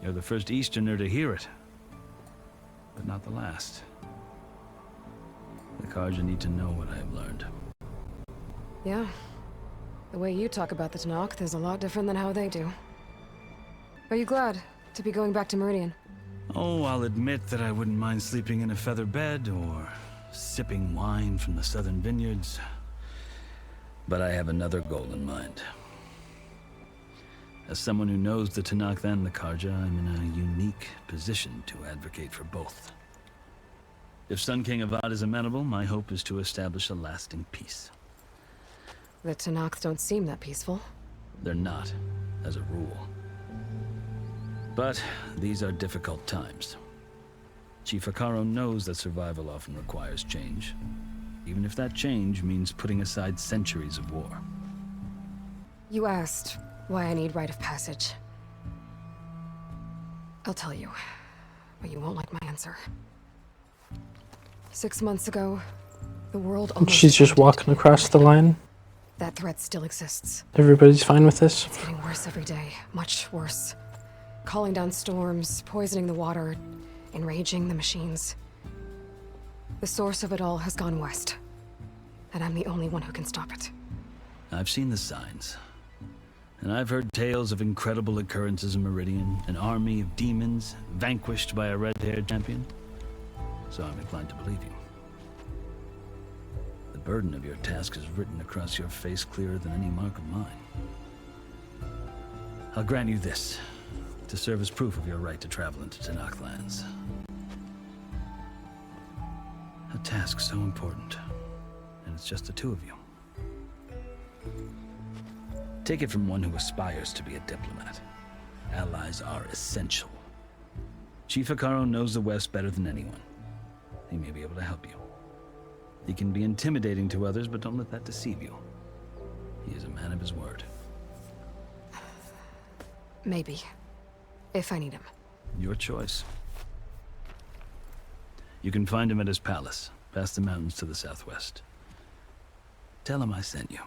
You're the first Easterner to hear it, but not the last. The Carja need to know what I have learned. Yeah. The way you talk about the Tanakh is a lot different than how they do. Are you glad to be going back to Meridian? Oh, I'll admit that I wouldn't mind sleeping in a feather bed or sipping wine from the southern vineyards. But I have another goal in mind. As someone who knows the Tanakh and the Carja, I'm in a unique position to advocate for both. If Sun King Avad is amenable, my hope is to establish a lasting peace. The Tanakh don't seem that peaceful. They're not, as a rule. But these are difficult times. Chief Hikaru knows that survival often requires change, even if that change means putting aside centuries of war. You asked why I need rite of passage. I'll tell you, but you won't like my answer. 6 months ago, the world almost She's just walking across the line. That threat still exists. Everybody's fine with this? It's getting worse every day, much worse. Calling down storms, poisoning the water, enraging the machines. The source of it all has gone west, and I'm the only one who can stop it. I've seen the signs, and I've heard tales of incredible occurrences in Meridian, an army of demons vanquished by a red-haired champion. So I'm inclined to believe you. The burden of your task is written across your face clearer than any mark of mine. I'll grant you this, to serve as proof of your right to travel into Tanakh lands. A task so important, and it's just the two of you. Take it from one who aspires to be a diplomat. Allies are essential. Chief Hikaru knows the West better than anyone. He may be able to help you. He can be intimidating to others, but don't let that deceive you. He is a man of his word. Maybe. If I need him. Your choice. You can find him at his palace, past the mountains to the southwest. Tell him I sent you,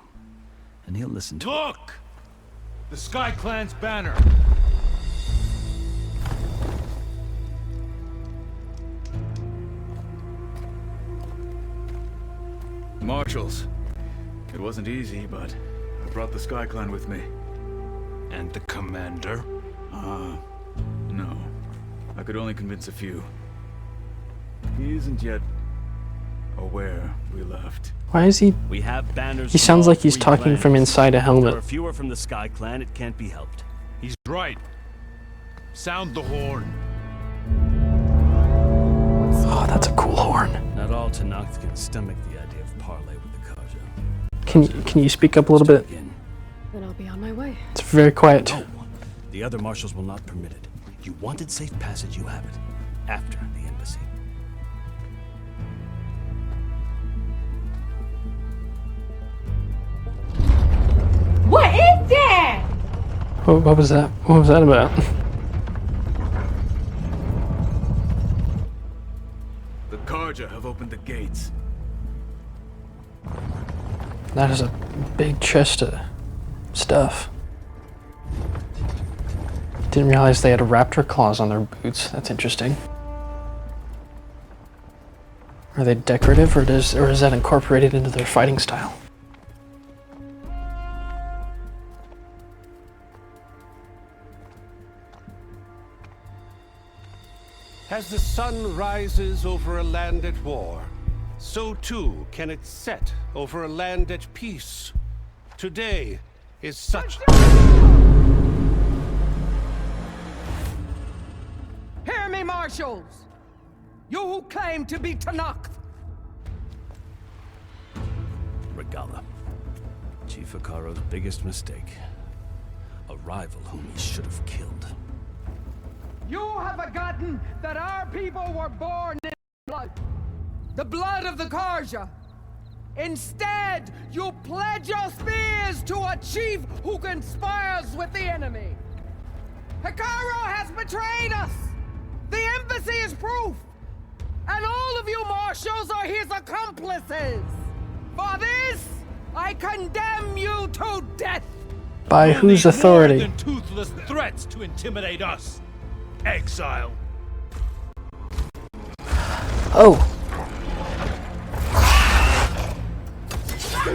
and he'll listen to it. Look! The Sky Clan's banner! Marshals. It wasn't easy, but I brought the Sky Clan with me. And the commander? No. I could only convince a few. He isn't yet aware we left. Why is he... We have banners. He sounds like he's talking from inside a helmet. There are fewer from the Sky Clan, it can't be helped. He's right. Sound the horn. Oh, that's a cool horn. Not all Tanakh can stomach the idea of parley with the Carja. Can you speak up a little bit? Then I'll be on my way. It's very quiet. No. The other marshals will not permit it. You wanted safe passage, you have it. After the embassy. What is that? What was that? What was that about? The Carja have opened the gates. That is a big chest of stuff. Didn't realize they had raptor claws on their boots. That's interesting. Are they decorative, or is that incorporated into their fighting style? As the sun rises over a land at war, so too can it set over a land at peace. Today is such... me, marshals! You who claim to be Tanakh! Regala. Chief Hikaro's biggest mistake. A rival whom he should have killed. You have forgotten that our people were born in blood. The blood of the Carja. Instead, you pledge your spears to a chief who conspires with the enemy. Hikaro has betrayed us! The embassy is proof! And all of you marshals are his accomplices! For this, I condemn you to death! By whose authority? More than toothless threats to intimidate us. Exile. Oh.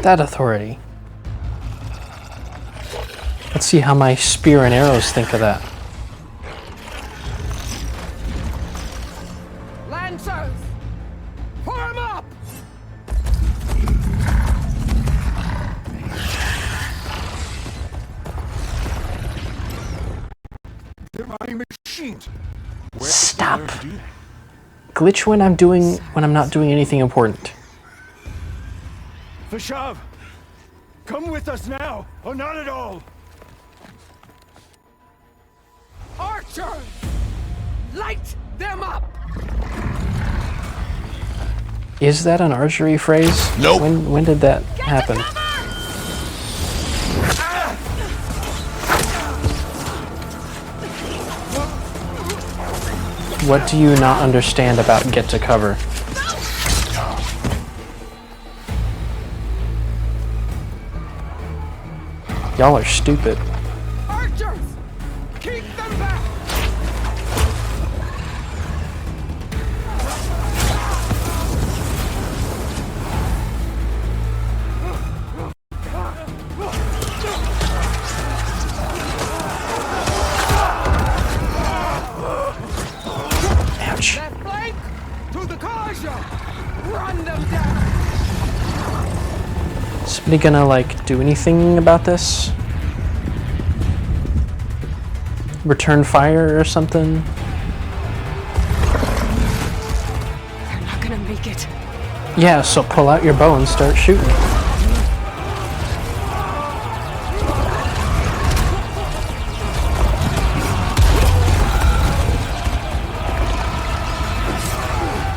That authority. Let's see how my spear and arrows think of that. Lancers! Form up! They're my machines. Stop. Glitch when I'm not doing anything important. Vashav, come with us now, or not at all. Archers! Light them up! Is that an archery phrase? Nope. When did that happen? What do you not understand about get to cover? Y'all are stupid. Archers! Keep them back! Ouch. That flank to the Carja! Run them down! Somebody gonna like do anything about this? Return fire or something? They're not gonna make it. Yeah, so pull out your bow and start shooting.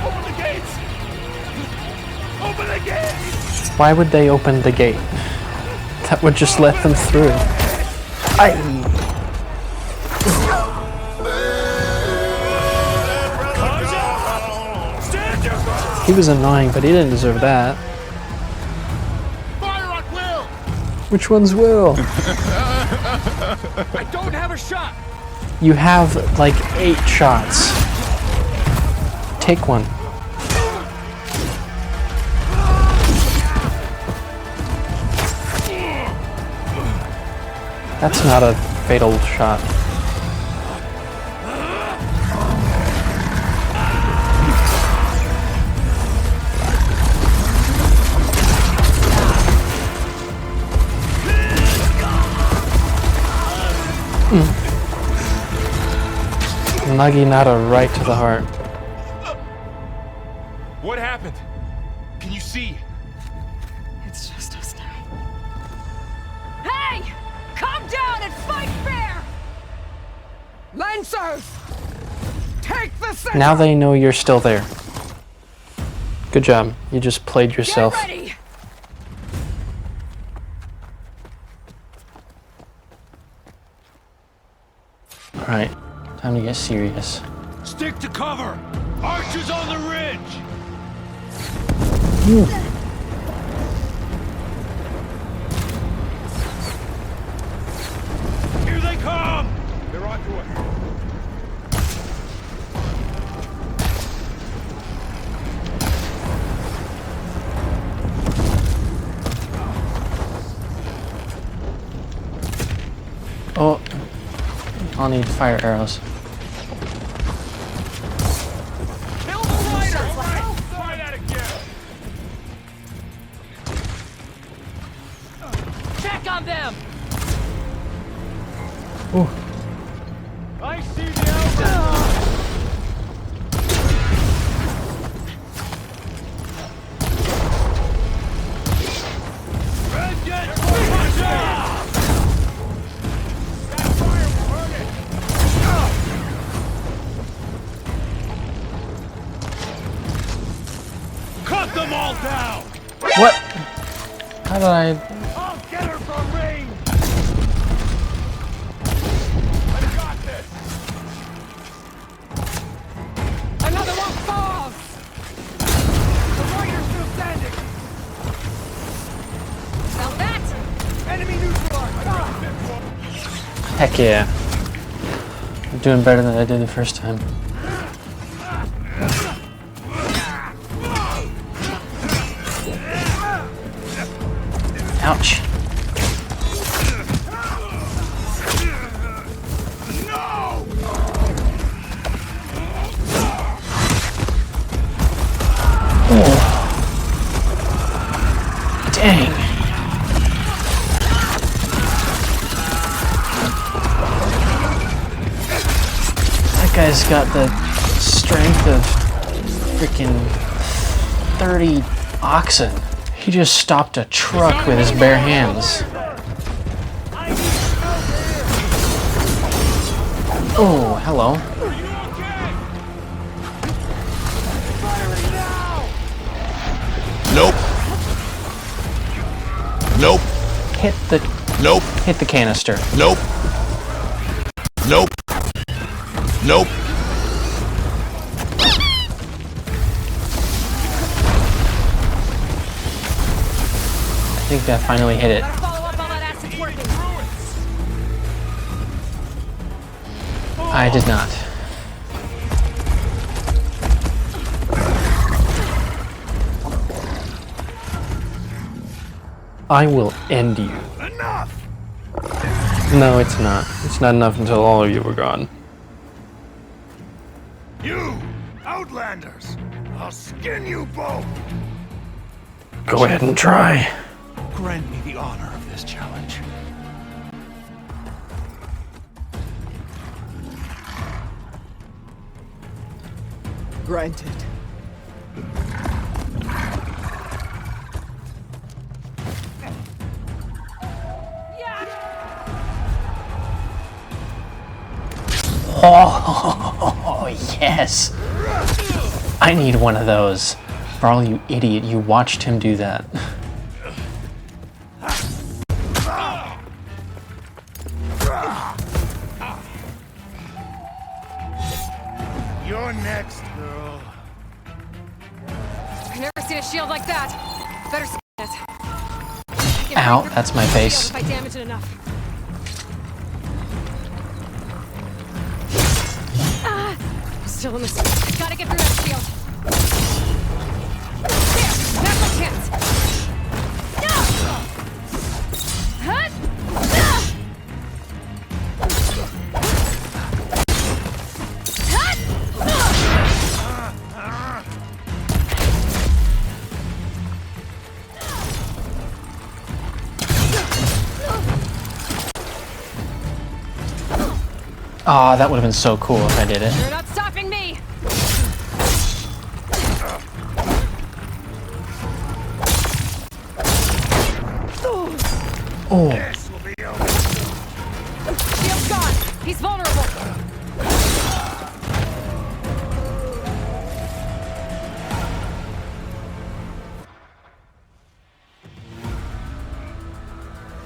Open the gates! Open the gates! Why would they open the gate? That would just let them through. He was annoying, but he didn't deserve that. Fire on Will! Which one's Will? I don't have a shot! You have like 8 shots. Take one. That's not a fatal shot. Nagi Nada right to the heart. What happened? Can you see? It's just us now. Hey! Calm down and fight fair! Lancers! Take the center! Now they know you're still there. Good job. You just played yourself. Get ready! Alright, time to get serious. Stick to cover! Archers on the ridge! Here they come! They're on to us. Oh, I'll need fire arrows. Kill the rider! Try that again! Check on them! Ooh. I see the elbow! Cut them all down! What? How did I... I'll get her from range! I got this! Another one falls! The warrior's still standing! Felt that? Enemy neutralized! Heck yeah. I'm doing better than I did the first time. Ouch. Dang. That guy's got the strength of freaking 30 oxen. He just stopped a truck with his bare hands. Oh, hello. Nope. Nope. Hit the... Nope. Hit the canister. Nope. Nope. Nope. I think I finally hit it. I did not. I will end you. Enough! No, it's not. It's not enough until all of you are gone. You, Outlanders! I'll skin you both! Go ahead and try. Grant me the honor of this challenge. Granted. Oh, yes. I need one of those. For all you idiot, you watched him do that. You're next, girl. I've never seen a shield like that. Better scan it. Ow, that's my face. If I damage it enough. Still in the... Gotta get through that shield. There! That's my chance! Aw, that would have been so cool if I did it. You're not stopping me! Oh. Shield's gone! He's vulnerable!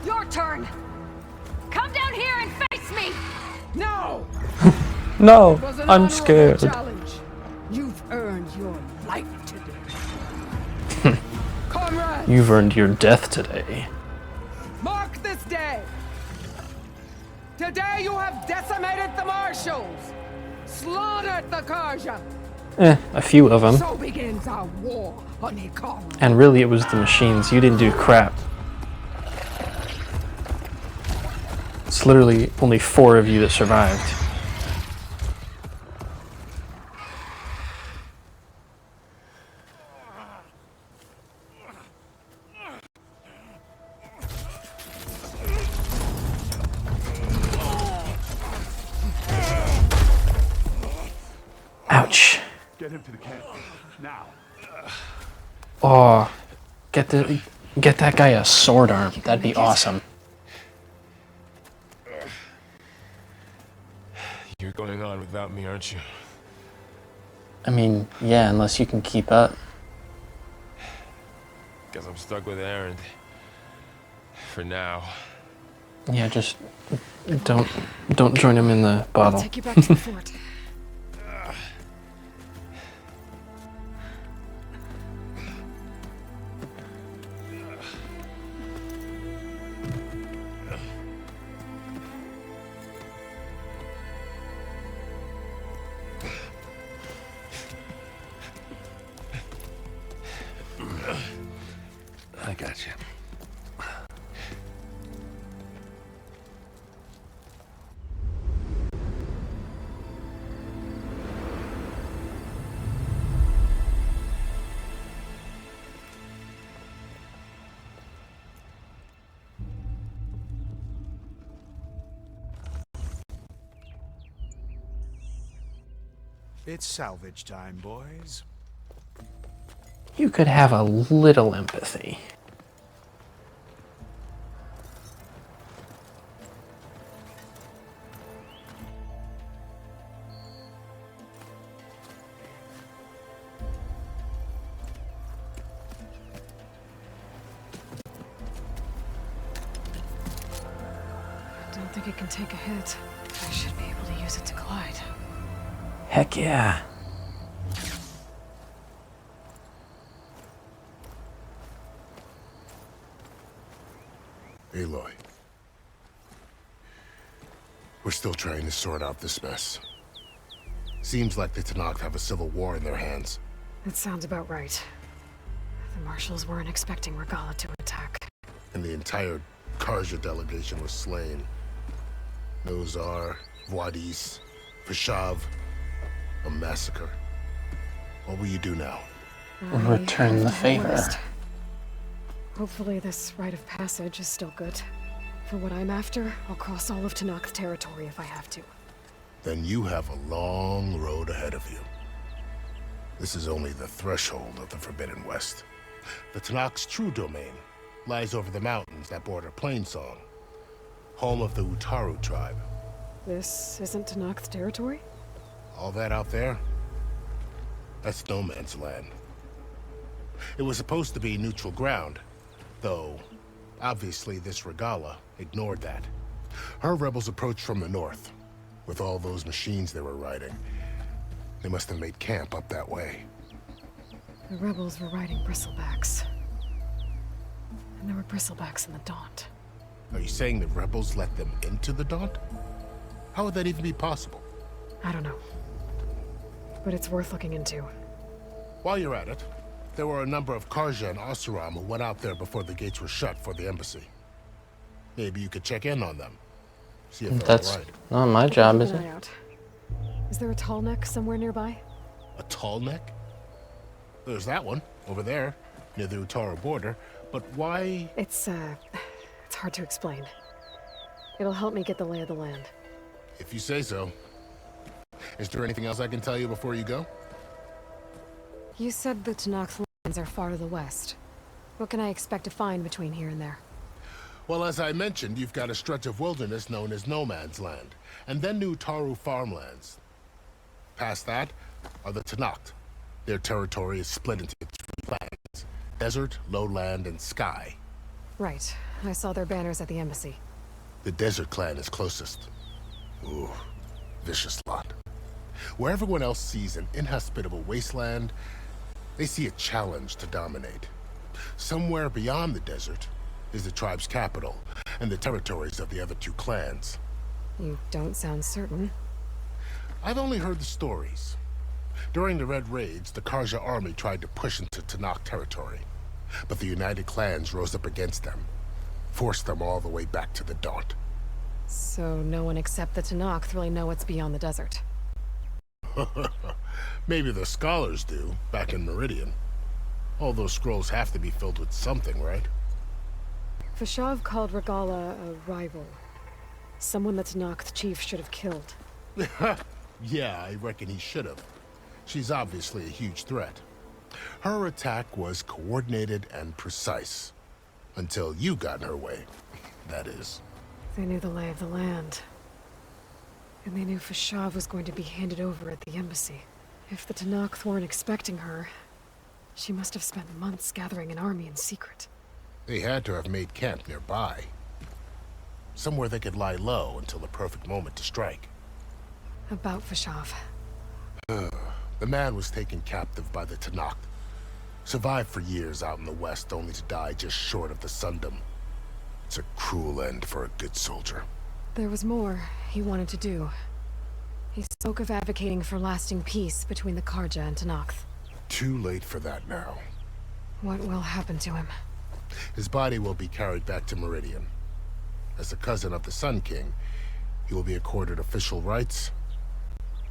Your turn! Come down here and face me! No! No, It was an I'm honorable scared. challenge. You've earned your life today. Comrades, You've earned your death today. mark this day. Today you have decimated the marshals, slaughtered the Carja. A few of them. So begins our war on Hikaru. And really, it was the machines. You didn't do crap. It's literally only 4 of you that survived. Ouch. Get him to the camp. Now. Oh, get that guy a sword arm. That'd be awesome. You're going on without me, aren't you? I mean, yeah, unless you can keep up. Guess I'm stuck with Aaron. For now. Yeah, just don't join him in the bottle. I'll take you back to the fort. I got you. It's salvage time, boys. You could have a little empathy. I don't think it can take a hit. I should be able to use it to glide. Heck yeah. Aloy. We're still trying to sort out this mess. Seems like the Tenakth have a civil war in their hands. That sounds about right. The marshals weren't expecting Regala to attack. And the entire Carja delegation was slain. Nozar, Wadis, Vashav. A massacre. What will you do now? Return the favor. Hopefully this rite of passage is still good. For what I'm after, I'll cross all of Tenakth territory if I have to. Then you have a long road ahead of you. This is only the threshold of the Forbidden West. The Tenakth's true domain lies over the mountains that border Plainsong, home of the Utaru tribe. This isn't Tenakth territory? All that out there? That's no man's land. It was supposed to be neutral ground, though obviously this Regala ignored that. Her rebels approached from the north, with all those machines they were riding. They must have made camp up that way. The rebels were riding bristlebacks. And there were bristlebacks in the Daunt. Are you saying the rebels let them into the Daunt? How would that even be possible? I don't know. But it's worth looking into. While you're at it, there were a number of Carja and Oseram who went out there before the gates were shut for the embassy. Maybe you could check in on them. See if they're That's all right. not my job, is Keep it? an eye out. Is there a tall neck somewhere nearby? A tall neck? There's that one, over there, near the Utaru border. But why? It's hard to explain. It'll help me get the lay of the land. If you say so. Is there anything else I can tell you before you go? You said the Tenakth lands are far to the west. What can I expect to find between here and there? Well, as I mentioned, you've got a stretch of wilderness known as No Man's Land, and then the Utaru farmlands. Past that are the Tenakth. Their territory is split into 3 clans: desert, lowland, and sky. Right. I saw their banners at the embassy. The desert clan is closest. Ooh, vicious lot. Where everyone else sees an inhospitable wasteland, they see a challenge to dominate. Somewhere beyond the desert is the tribe's capital and the territories of the other 2 clans. You don't sound certain. I've only heard the stories. During the Red Raids, the Carja army tried to push into Tenakth territory, but the United Clans rose up against them, forced them all the way back to the Daunt. So no one except the Tenakth really know what's beyond the desert. Maybe the scholars do, back in Meridian. All those scrolls have to be filled with something, right? Vashav called Regala a rival. Someone the Tenakth chief should have killed. Yeah, I reckon he should have. She's obviously a huge threat. Her attack was coordinated and precise. Until you got in her way, that is. They knew the lay of the land. And they knew Vashav was going to be handed over at the embassy. If the Tenakth weren't expecting her, She must have spent months gathering an army in secret. They had to have made camp nearby. Somewhere they could lie low until the perfect moment to strike. About Fashov. The man was taken captive by the Tanakh. Survived for years out in the west, only to die just short of the Sundom. It's a cruel end for a good soldier. There was more he wanted to do. He spoke of advocating for lasting peace between the Carja and Tanakh. Too late for that now. What will happen to him? His body will be carried back to Meridian. As a cousin of the Sun King, he will be accorded official rights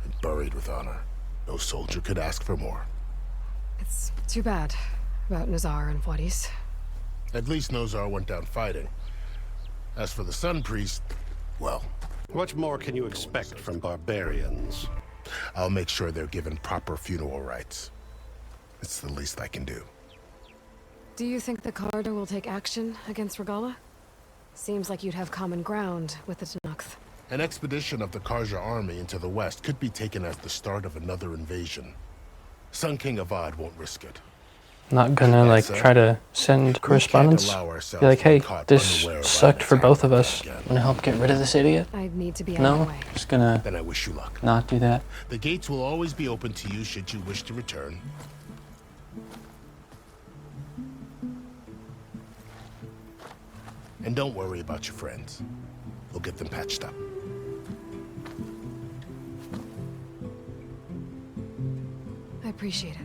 and buried with honor. No soldier could ask for more. It's too bad about Nazar and Wadis. At least Nozar went down fighting. As for the Sun Priest, well... What more can you expect from barbarians? I'll make sure they're given proper funeral rites. It's the least I can do. Do you think the Carja will take action against Regala? Seems like you'd have common ground with the Tanakh. An expedition of the Carja army into the west could be taken as the start of another invasion. Sun King Avad won't risk it. Not gonna like try to send correspondence. Be like, hey, this sucked for both of us. Wanna help get rid of this idiot? I'd need to be No, out of the way. just gonna. Then I wish you luck. Not do that. The gates will always be open to you should you wish to return. And don't worry about your friends. We'll get them patched up. I appreciate it.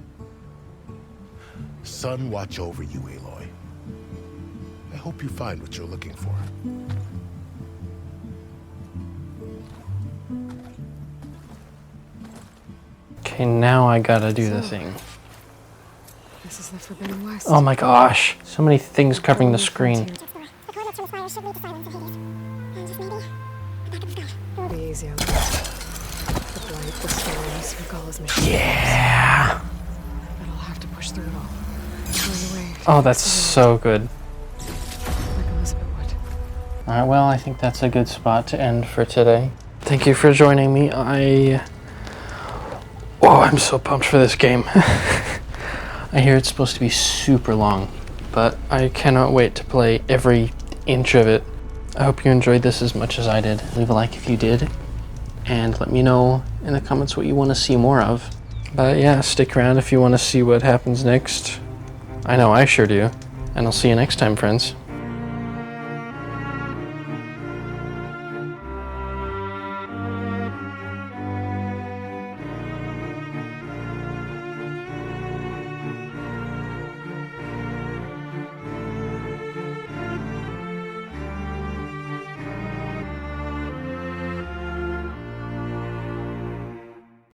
Sun watch over you, Aloy. I hope you find what you're looking for. Okay, now I gotta do the thing. This is the Forbidden West. Oh my gosh, so many things covering the screen. Be easy on me. The blight, the storms, Regala's machines. Yeah! But I'll have to push through it all. Oh, that's so good. Alright, well, I think that's a good spot to end for today. Thank you for joining me. I'm so pumped for this game. I hear it's supposed to be super long, but I cannot wait to play every inch of it. I hope you enjoyed this as much as I did. Leave a like if you did, and let me know in the comments what you want to see more of. But yeah, stick around if you want to see what happens next. I know I sure do. And I'll see you next time, friends.